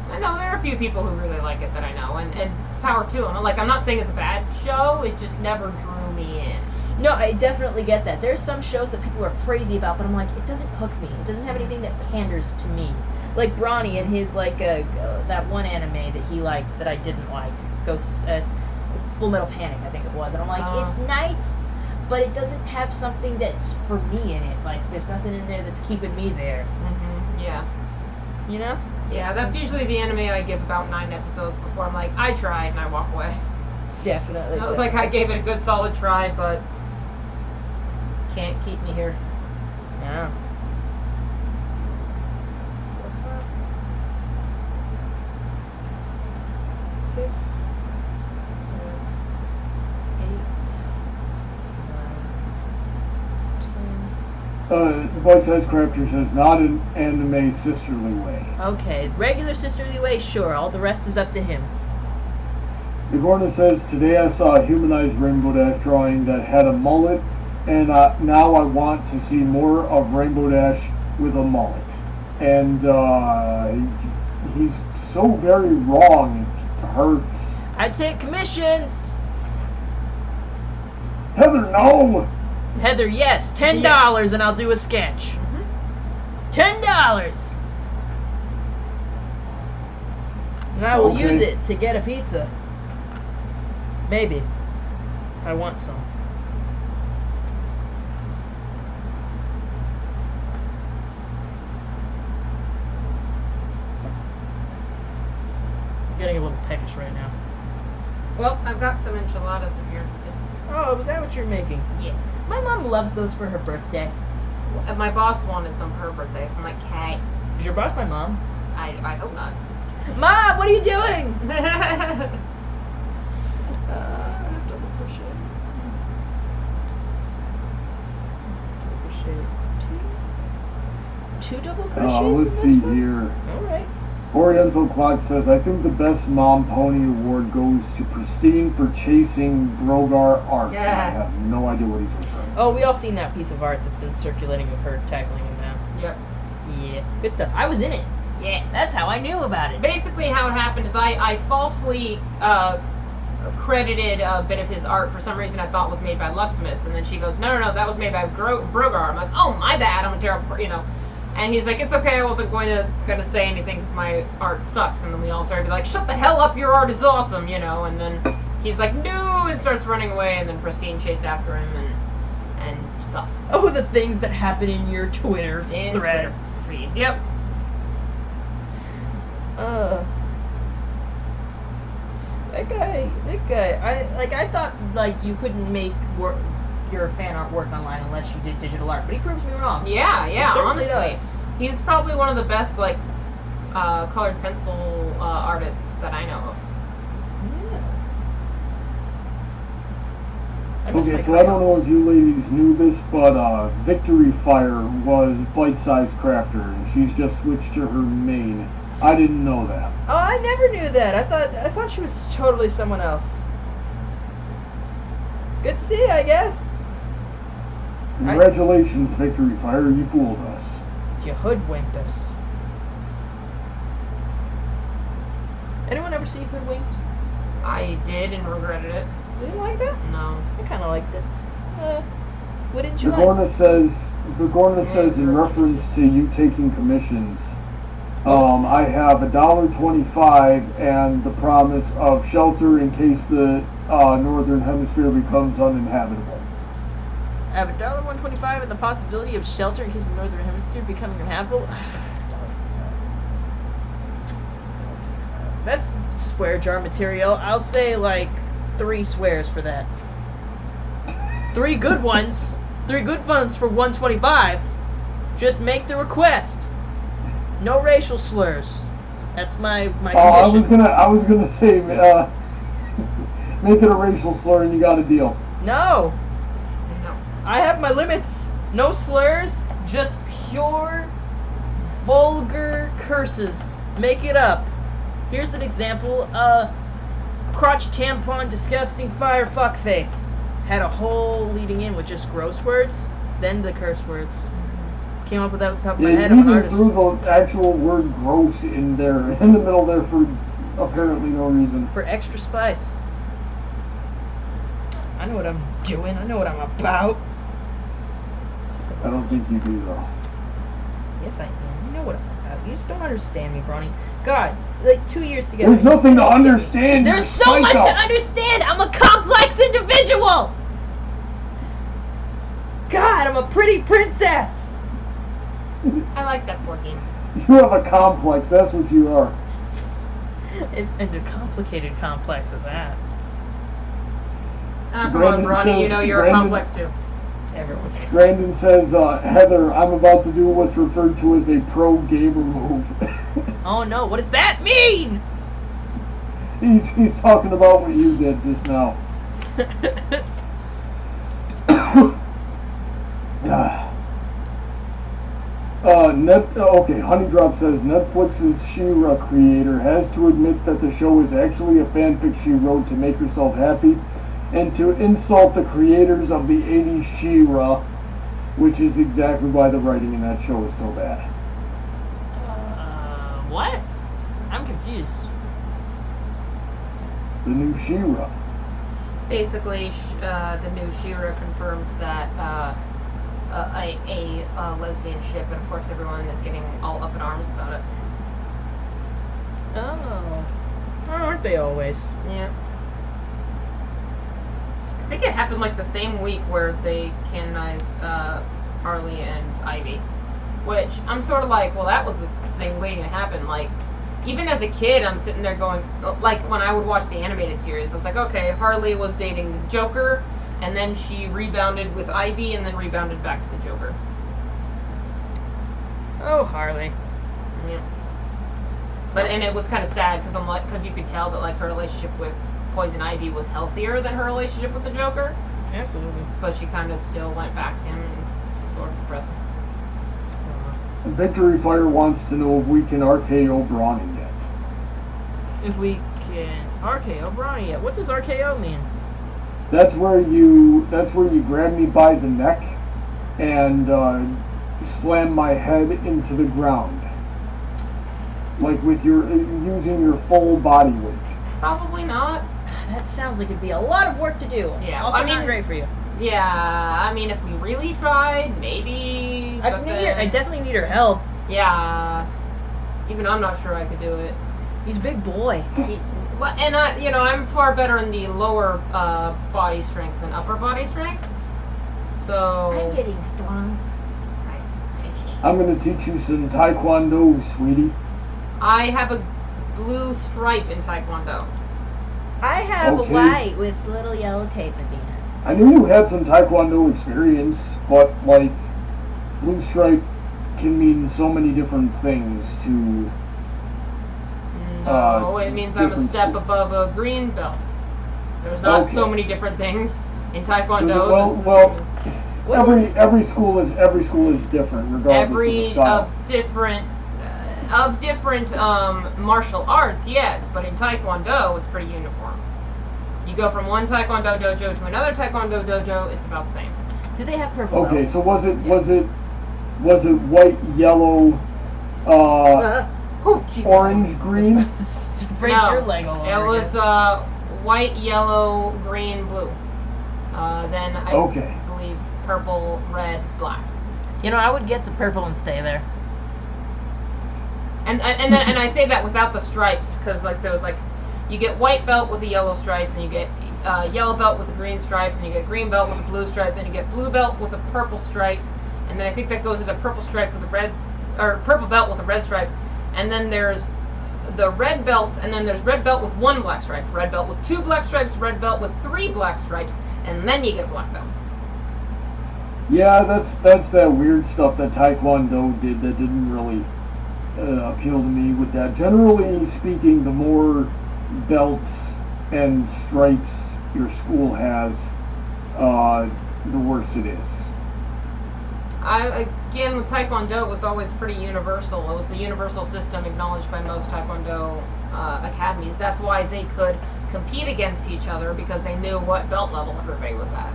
I know there are a few people who really like it that I know, and power to them. Like, I'm not saying it's a bad show, it just never drew me in. No, I definitely get that. There's some shows that people are crazy about, but I'm like, it doesn't hook me. It doesn't have anything that panders to me. Like Bronny and his that one anime that he liked that I didn't like, Full Metal Panic, I think it was. And I'm like, it's nice, but it doesn't have something that's for me in it. Like, there's nothing in there that's keeping me there. Mm-hmm. Yeah. You know? Yeah, that's usually the anime I give about 9 episodes before I'm like, I tried, and I walk away. Definitely. I was like, I gave it a good solid try, but can't keep me here. Yeah. 4, 5, 6, 7, 8, 9, 10. The bite-sized crafter says not an anime sisterly way. Okay, regular sisterly way, sure. All the rest is up to him. Bigorna says, today I saw a humanized Rainbow Dash drawing that had a mullet, and now I want to see more of Rainbow Dash with a mullet. And he's so very wrong, it hurts. I take commissions. Heather, no! Heather, yes, $10 and I'll do a sketch. $10. And I will Okay. use it to get a pizza. Maybe. I want some. I'm getting a little peckish right now. Well, I've got some enchiladas if you're interested. Oh, was that what you're making? Yes. My mom loves those for her birthday. My boss wanted some for her birthday, so I'm like, hey, Is your boss my mom? I hope not. Mom, what are you doing? Double crochet. Double crochet. Two double crochets in Let's this see one? here. Alright. Oriental Clock says, I think the best Mom Pony Award goes to Pristine for chasing Brogar Arts. Yeah. I have no idea what he's referring to. Oh, we all seen that piece of art that's been circulating of her tackling him now. Yep. Yeah. Good stuff. I was in it. Yes. That's how I knew about it. Basically, how it happened is I falsely credited a bit of his art for some reason I thought was made by Luxmus, and then she goes, no, that was made by Brogar. I'm like, oh, my bad, I'm a terrible, And he's like, it's okay, I wasn't gonna say anything because my art sucks. And then we all started to be like, shut the hell up, your art is awesome, And then he's like, no, and starts running away. And then Pristine chased after him and stuff. Oh, the things that happen in your Twitter In threads. Twitter feeds. Yep. That guy. I thought you couldn't make your fan art work online unless you did digital art, but he proves me wrong. Yeah, He certainly honestly. does. He's probably one of the best, colored pencil artists that I know of. I miss my Okay, so I don't know crayons. if you ladies knew this, but Victory Fire was Bite-Sized Crafter, and she's just switched to her main. I didn't know that. Oh, I never knew that. I thought she was totally someone else. Good to see you, I guess. Congratulations, Victory Fire, you fooled us. You hoodwinked us. Anyone ever see Hoodwinked? I did and regretted it. You didn't like that? No. I kind of liked it. What didn't you like? Vigorna says in reference to you taking commissions, I have $1.25 and the promise of shelter in case the northern hemisphere becomes uninhabitable. I have $1.25 and the possibility of shelter in case the northern hemisphere becoming uninhabitable. That's swear jar material. I'll say like 3 swears for that. 3 good ones. 3 good ones for $1.25. Just make the request. No racial slurs. That's my condition. I was gonna say make it a racial slur and you got a deal. No. I have my limits. No slurs. Just pure vulgar curses. Make it up. Here's an example. Crotch tampon disgusting fire fuckface. Had a whole leading in with just gross words, then the curse words. Came up with that off the top of my head. I'm an artist. You threw the actual word gross in there, in the middle there for apparently no reason. For extra spice. I know what I'm doing. I know what I'm about. I don't think you do though. Yes, I am. You know what I'm about. You just don't understand me, Bronny. God, like 2 years together. There's nothing to understand. There's so much to understand. I'm a complex individual. God, I'm a pretty princess. I like that board game. You have a complex. That's what you are. And a complicated complex of that. Come on, Roni. You know you're a complex too. Everyone's. Brandon says, Heather, I'm about to do what's referred to as a pro gamer move. Oh no, what does that mean? He's talking about what you did just now. Okay, Honeydrop says Netflix's She-Ra creator has to admit that the show is actually a fanfic she wrote to make herself happy and to insult the creators of the 80s She-Ra, which is exactly why the writing in that show is so bad. What? I'm confused. The new She-Ra. Basically, the new She-Ra confirmed that a lesbian ship, and of course everyone is getting all up in arms about it. Oh, aren't they always? Yeah. I think it happened like the same week where they canonized Harley and Ivy, which I'm sort of like, well, that was the thing waiting to happen. Like, even as a kid, I'm sitting there going, like, when I would watch the animated series, I was like, okay, Harley was dating the Joker, and then she rebounded with Ivy, and then rebounded back to the Joker. Oh, Harley. Yeah. But, and it was kind of sad, because I'm like, because you could tell that, like, her relationship with Poison Ivy was healthier than her relationship with the Joker. Absolutely. But she kind of still went back to him, and it was sort of depressing. Victory Fire wants to know if we can RKO Brawny yet. If we can RKO Brawny yet. What does RKO mean? That's where you grab me by the neck and slam my head into the ground. Like with using your full body weight. Probably not. That sounds like it'd be a lot of work to do. Yeah. Also, I mean, not great for you. Yeah, I mean, if we really tried, maybe. I definitely need her help. Yeah. Even I'm not sure I could do it. He's a big boy. Well, and I'm far better in the lower body strength than upper body strength. So. I'm getting strong. Nice. I'm gonna teach you some Taekwondo, sweetie. I have a blue stripe in Taekwondo. I have Okay. a white with little yellow tape at the end. I knew you had some Taekwondo experience, but like, blue stripe can mean so many different things to. No, it means I'm a different step schools. above a green belt. There's not so Okay. many different things in Taekwondo. Well, every school is different regardless of the style. Of different martial arts, yes, but in Taekwondo it's pretty uniform. You go from one Taekwondo dojo to another Taekwondo dojo, it's about the same. Do they have purple Okay, belts? so was it white, yellow, Oh, Jesus. orange, green? To break No, your leg all it over was again. white, yellow, green, blue. Then I Okay. believe purple, red, black. You know, I would get to purple and stay there. And I say that without the stripes, because like there was like, you get white belt with a yellow stripe, and you get yellow belt with a green stripe, and you get green belt with a blue stripe, then you get blue belt with a purple stripe, and then I think that goes into purple stripe with a red, or purple belt with a red stripe, and then there's the red belt, and then there's red belt with 1 black stripe, red belt with 2 black stripes, red belt with 3 black stripes, and then you get black belt. Yeah, that's that weird stuff that Taekwondo did that didn't really appeal to me with that. Generally speaking, the more belts and stripes your school has, the worse it is. Again, with Taekwondo, it was always pretty universal. It was the universal system acknowledged by most Taekwondo academies. That's why they could compete against each other, because they knew what belt level everybody was at.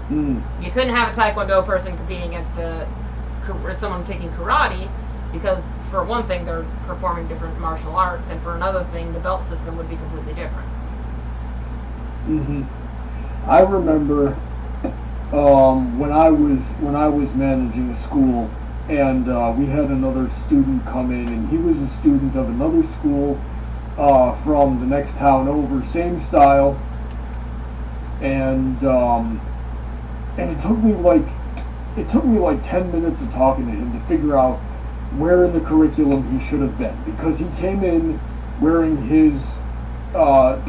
You couldn't have a Taekwondo person competing against someone taking karate, because for one thing, they're performing different martial arts, and for another thing, the belt system would be completely different. I remember when I was managing a school, and we had another student come in, and he was a student of another school from the next town over, same style, and it took me like 10 minutes of talking to him to figure out where in the curriculum he should have been, because he came in wearing his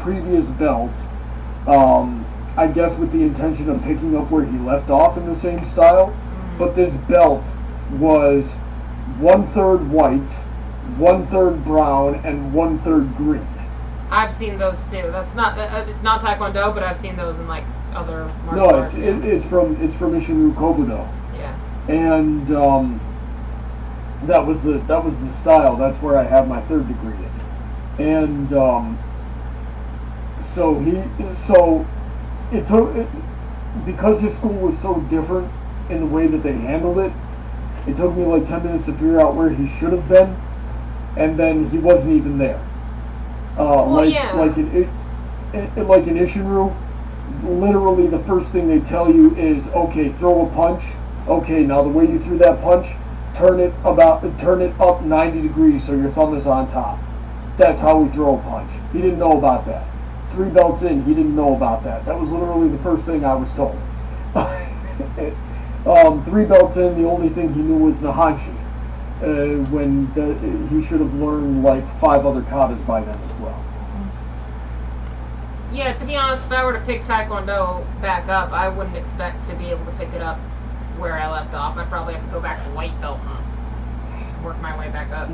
previous belt, I guess with the intention of picking up where he left off in the same style, but this belt was 1/3 white, 1/3 brown, and 1/3 green. I've seen those too. That's not it's not Taekwondo, but I've seen those in like other martial No, arts. it's from Ishinryu Kobudo, Yeah. and that was the style. That's where I have my 3rd degree in, and it took because his school was so different in the way that they handled it. It took me like 10 minutes to figure out where he should have been, and then he wasn't even there. Like in Ishinryu, literally the first thing they tell you is, okay, throw a punch. Okay, now the way you threw that punch, turn it up 90 degrees so your thumb is on top. That's how we throw a punch. He didn't know about that. 3 belts in, he didn't know about that. That was literally the first thing I was told. 3 belts in, the only thing he knew was Nahanshi, when he should have learned like 5 other katas by then as well. Yeah, to be honest, if I were to pick Taekwondo back up, I wouldn't expect to be able to pick it up where I left off. I'd probably have to go back to white belt and work my way back up.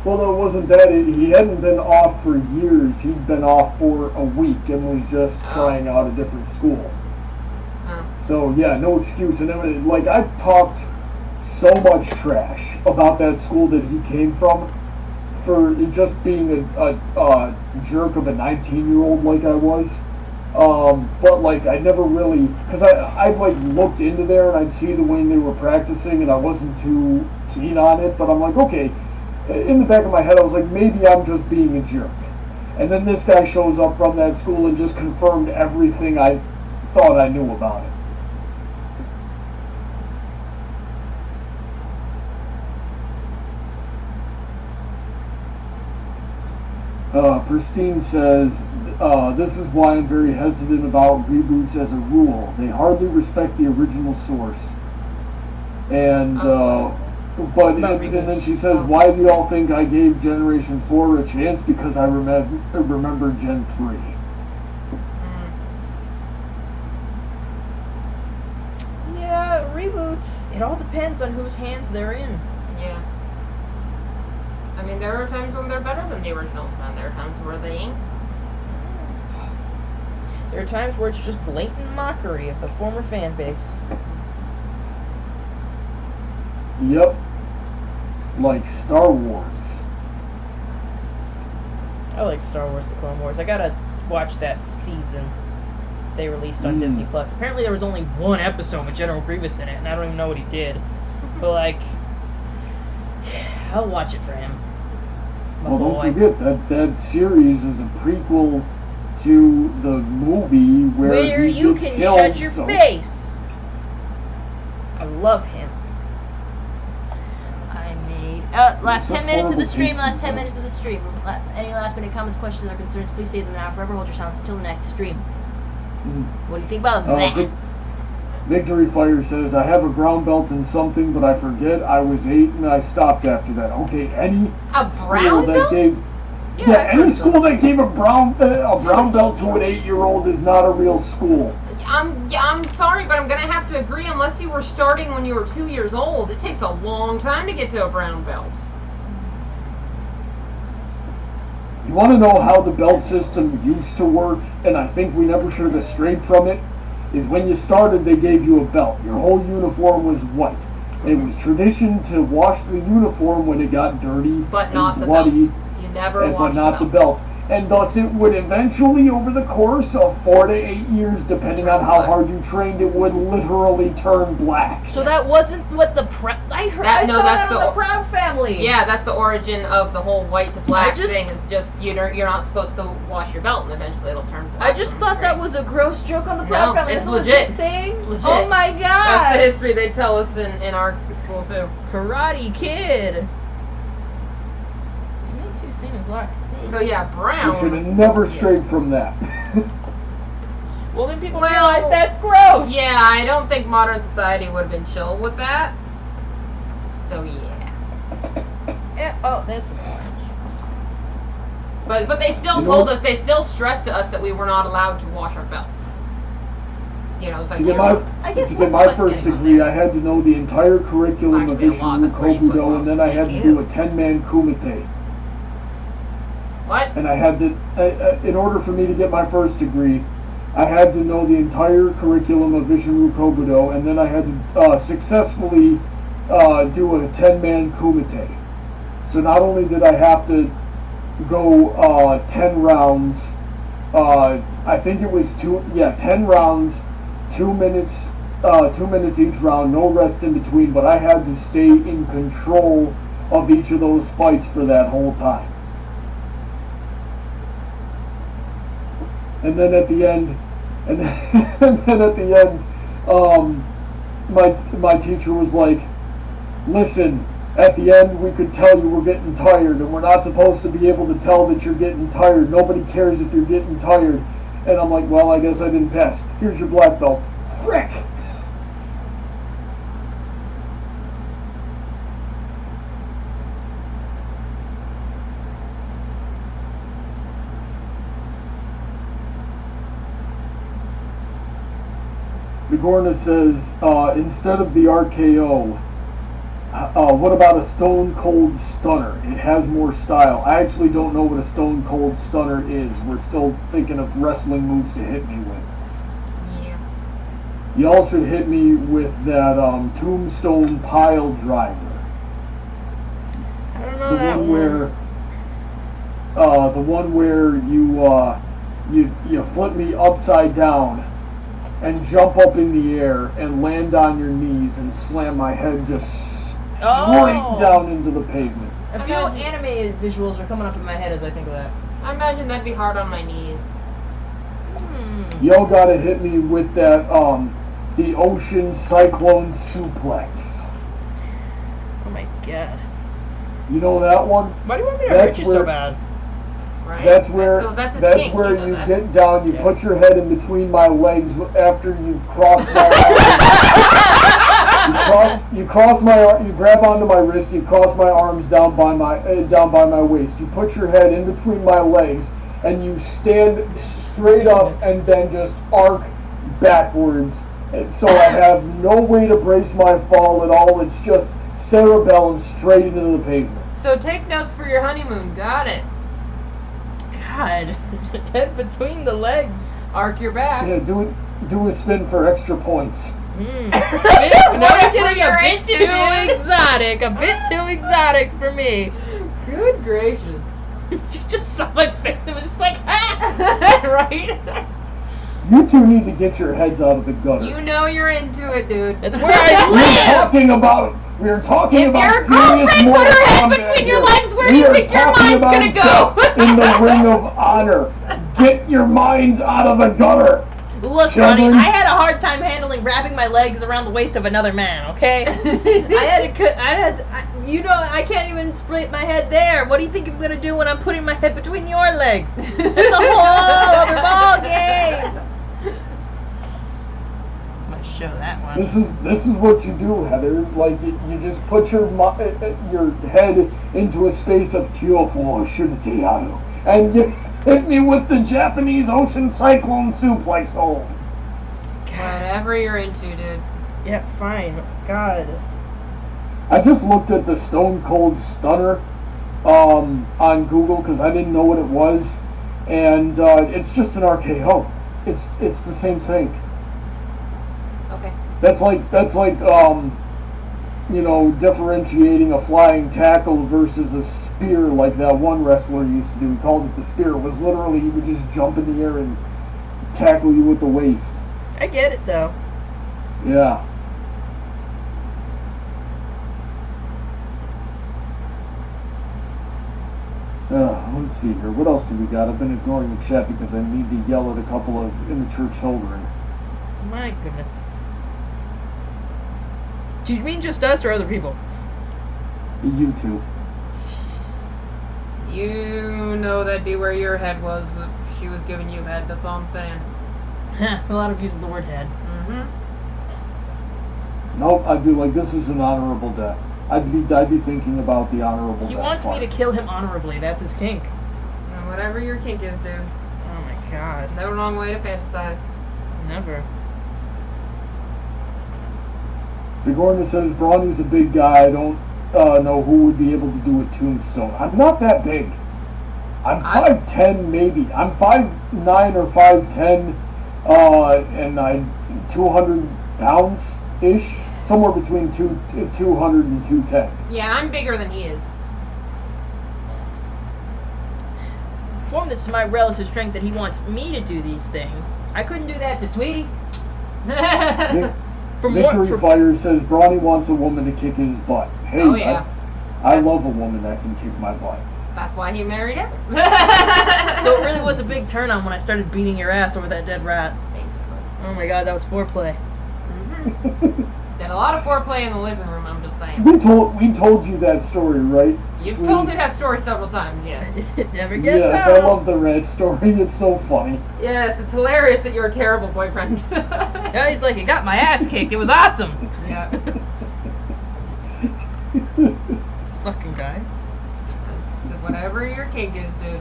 Well, no, it wasn't that. He hadn't been off for years. He'd been off for a week and was just trying out a different school. So, yeah, no excuse. And it, like, I've talked so much trash about that school that he came from for just being a jerk of a 19-year-old like I was. But, like, I never really... Because I'd, like, looked into there and I'd see the way they were practicing and I wasn't too keen on it. But I'm like, okay... In the back of my head, I was like, maybe I'm just being a jerk. And then this guy shows up from that school and just confirmed everything I thought I knew about it. Pristine says, this is why I'm very hesitant about reboots as a rule. They hardly respect the original source. And, and then she says, why do y'all think I gave Generation 4 a chance? Because I remember Gen 3. Yeah, reboots. It all depends on whose hands they're in. Yeah. I mean, there are times when they're better than the original, and there are times where they ain't. There are times where it's just blatant mockery of the former fan base. Yep. Like Star Wars. I like Star Wars The Clone Wars. I gotta watch that season. they released on Disney Plus. Apparently there was only one episode with General Grievous in it, and I don't even know what he did. But like, I'll watch it for him. My Well, boy. don't forget that series is a prequel to the movie where he you gets can killed, shut your so- face. I love him. I made last 10 minutes of the stream. Last 10 minutes of the stream. Any last minute comments, questions, or concerns? Please save them now. Forever hold your silence until the next stream. What do you think about that? Victory Fire says, I have a brown belt in something, but I forget I was 8 and I stopped after that. Okay, any A school brown that belt? gave any school that gave a brown belt to an 8-year-old is not a real school. I'm sorry, but I'm gonna have to agree. Unless you were starting when you were 2 years old, it takes a long time to get to a brown belt. You want to know how the belt system used to work, and I think we never should have strayed from it, is when you started they gave you a belt. Your whole uniform was white. It was tradition to wash the uniform when it got dirty But not and the bloody, belt. You never but washed not the belt. And thus it would eventually, over the course of 4 to 8 years, depending on how hard you trained, it would literally turn black. So that wasn't what the I heard. I saw that on the Proud Family. Yeah, that's the origin of the whole white to black I just- thing. Is just you're not supposed to wash your belt, and eventually it'll turn black. I just thought that was a gross joke on the Proud No, Family. it's a legit. thing. It's legit. Oh my That's god! the history they tell us in our school too. Karate Kid. Too many two same as Lux. So yeah, We brown. should have never strayed from that. Well, then people Well, realize that's gross. Yeah, I don't think modern society would have been chill with that. So yeah. Oh, there's. But they still You know told what? us, they still stressed to us that we were not allowed to wash our belts. You know, it's like To get I guess to what's get my what's first getting on degree, there? I had to know the entire curriculum of Actually, a lot. Ishiru That's where you slip Kobudo, off. and then I had to do a 10-man kumite. What? And I had to, in order for me to get my first degree, I had to know the entire curriculum of Ishiru Kobudo, and then I had to successfully do a 10-man kumite. So not only did I have to go 10 rounds, I think it was 10 rounds, 2 minutes, 2 minutes each round, no rest in between, but I had to stay in control of each of those fights for that whole time. And then at the end, my teacher was like, listen, at the end we could tell you we're getting tired, and we're not supposed to be able to tell that you're getting tired. Nobody cares if you're getting tired. And I'm like, well, I guess I didn't pass. Here's your black belt. Frick! Bigorna says, instead of the RKO, what about a Stone Cold Stunner? It has more style. I actually don't know what a Stone Cold Stunner is. We're still thinking of wrestling moves to hit me with. Yeah. You also hit me with that Tombstone Pile Driver. I don't know The that one one. where you flip me upside down and jump up in the air and land on your knees and slam my head just straight down into the pavement. A few anime visuals are coming up in my head as I think of that. I imagine that'd be hard on my knees. Y'all gotta hit me with that the Ocean Cyclone Suplex. Oh my god. You know that one? Why do you want me to That's hurt you where- so bad? Right? That's where that's his that's kink, where you know you that. get down. You Yes. put your head in between my legs after you cross my arms. You grab onto my wrist. You cross my arms down by my waist. You put your head in between my legs, and you stand straight up and then just arc backwards. And so I have no way to brace my fall at all. It's just cerebellum straight into the pavement. So take notes for your honeymoon. Got it. God. Head between the legs. Arc your back. Yeah, do a spin for extra points. Now we're getting a You're bit into, too dude. exotic. A bit too exotic for me. Good gracious. You just saw my face. It was just like, ah! Right? You two need to get your heads out of the gutter. You know you're into it, dude. That's where I We're talking If about your girlfriend serious put Mortal her head Kombat between your here. legs, where do We you are think your talking mind's about gonna go? death in the ring of honor. Get your minds out of the gutter. Look, Children. Ronnie, I had a hard time wrapping my legs around the waist of another man, okay? I can't even split my head there. What do you think I'm gonna do when I'm putting my head between your legs? It's a whole other ball game. I'm gonna show that one. This is what you do, Heather. Like you just put your head into a space of Kyofu Shunteyaru, and you hit me with the Japanese Ocean Cyclone suplex hold. Whatever you're into, dude. Yep, fine. God. I just looked at the Stone Cold Stunner on Google because I didn't know what it was, and it's just an RKO. It's the same thing. Okay. That's like differentiating a flying tackle versus a spear like that one wrestler used to do. He called it the spear. It was literally he would just jump in the air and tackle you with the waist. I get it though. Yeah. Let's see here. What else do we got? I've been ignoring the chat because I need to yell at a couple of immature children. My goodness. Do you mean just us or other people? You two. You know that'd be where your head was if she was giving you head. That's all I'm saying. A lot of using the word head. Mm-hmm. Nope, I'd be like, this is an honorable death. I'd be thinking about the honorable death. He wants me to kill him honorably. That's his kink. And whatever your kink is, dude. Oh my god. No wrong way to fantasize. Never. Bigorna says, Brawny's a big guy. I don't know who would be able to do a tombstone. I'm not that big. I'm 5'10", maybe. I'm 5'9" or 5'10", and I'm 200 pounds-ish. Somewhere between 200 and 210. Yeah, I'm bigger than he is. Form this to my relative strength that he wants me to do these things. I couldn't do that to Sweetie. Victory Fire says, Brawny wants a woman to kick his butt. Hey, oh, yeah. I love a woman that can kick my butt. That's why he married her. So it really was a big turn on when I started beating your ass over that dead rat. Basically. Oh my god, that was foreplay. Mm-hmm. Did a lot of foreplay in the living room, I'm just saying. We told you that story, right? You've told me that story several times, yes. It never gets Yes, out. I love the rat story. It's so funny. Yes, it's hilarious that you're a terrible boyfriend. Yeah, he's like, he got my ass kicked. It was awesome. Yeah. This fucking guy. That's whatever your kink is, dude.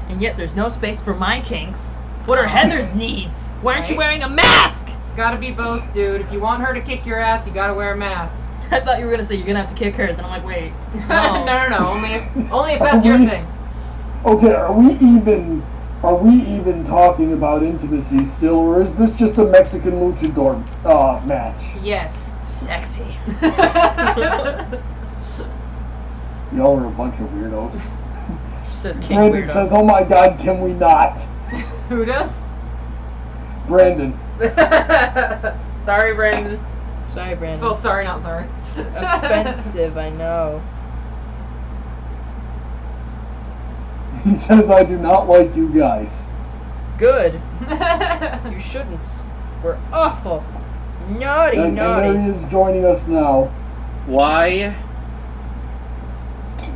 And yet there's no space for my kinks. What are Heather's needs? Why aren't you Right. wearing a mask? It's gotta be both, dude. If you want her to kick your ass, you gotta wear a mask. I thought you were gonna say you're gonna have to kick hers, and I'm like, wait. No, No. no. Only if that's your thing. Okay, are we even talking about intimacy still, or is this just a Mexican luchador match? Yes. Sexy. Y'all are a bunch of weirdos. She says kink Brandon weirdo. says, oh my god, can we not? Who does? Brandon. Sorry, Brandon. Sorry, Brandon. Well, sorry, not sorry. Offensive, I know. He says, I do not like you guys. Good. You shouldn't. We're awful. Naughty, And naughty. there he is joining us now. Why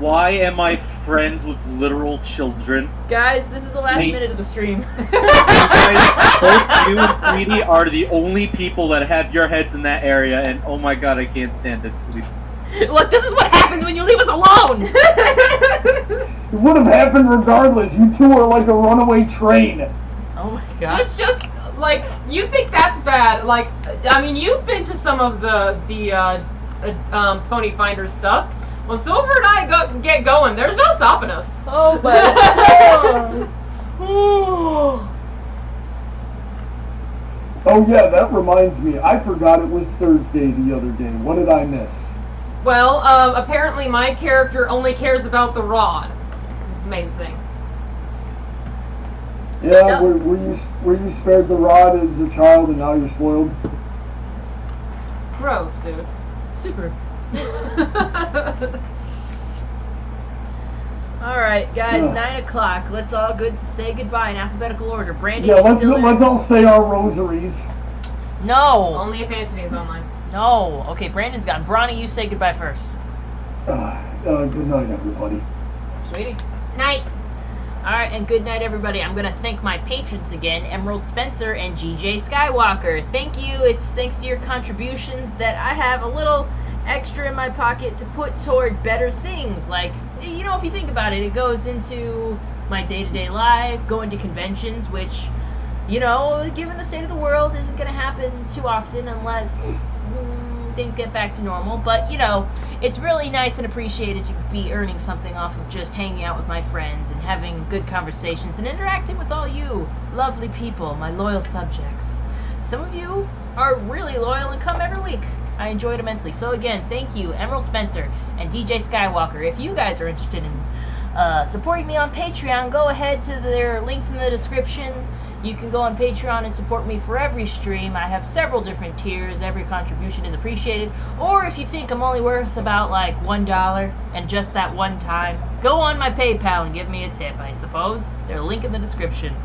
am I friends with literal children? Guys, this is the last Me. minute of the stream. Both you and Sweetie are the only people that have your heads in that area, and oh my god, I can't stand it. Please. Look, this is what happens when you leave us alone! It would have happened regardless. You two are like a runaway train. Oh my god. just like, you think that's bad? Like, I mean, you've been to some of the Pony Finder stuff. When Silver and I get going, there's no stopping us. Oh my god. Oh yeah, that reminds me. I forgot it was Thursday the other day. What did I miss? Well, apparently my character only cares about the rod. Is the main thing. Yeah, were you spared the rod as a child and now you're spoiled? Gross, dude. Super. Alright, guys, Yeah. 9 o'clock. Let's all good to say goodbye in alphabetical order. Brandy, Yeah, you let's still there? let's all say our rosaries. No! Only if Anthony's online. No. Okay, Brandon's gone. Bronny, you say goodbye first. Good night, everybody. Sweetie. Night. Alright, and good night, everybody. I'm going to thank my patrons again, Emerald Spencer and GJ Skywalker. Thank you. It's thanks to your contributions that I have a little extra in my pocket to put toward better things. Like, you know, if you think about it, it goes into my day-to-day life, going to conventions, which, you know, given the state of the world, isn't going to happen too often unless things get back to normal. But, you know, it's really nice and appreciated to be earning something off of just hanging out with my friends and having good conversations and interacting with all you lovely people, my loyal subjects. Some of you are really loyal and come every week. I enjoy it immensely. So again, thank you, Emerald Spencer and DJ Skywalker. If you guys are interested in supporting me on Patreon, go ahead to their links in the description. You can go on Patreon and support me for every stream. I have several different tiers. Every contribution is appreciated. Or if you think I'm only worth about like $1 and just that one time, go on my PayPal and give me a tip, I suppose. There's a link in the description.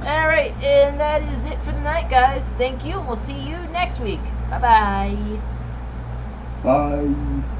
Alright, and that is it for the night, guys. Thank you, and we'll see you next week. Bye-bye. Bye.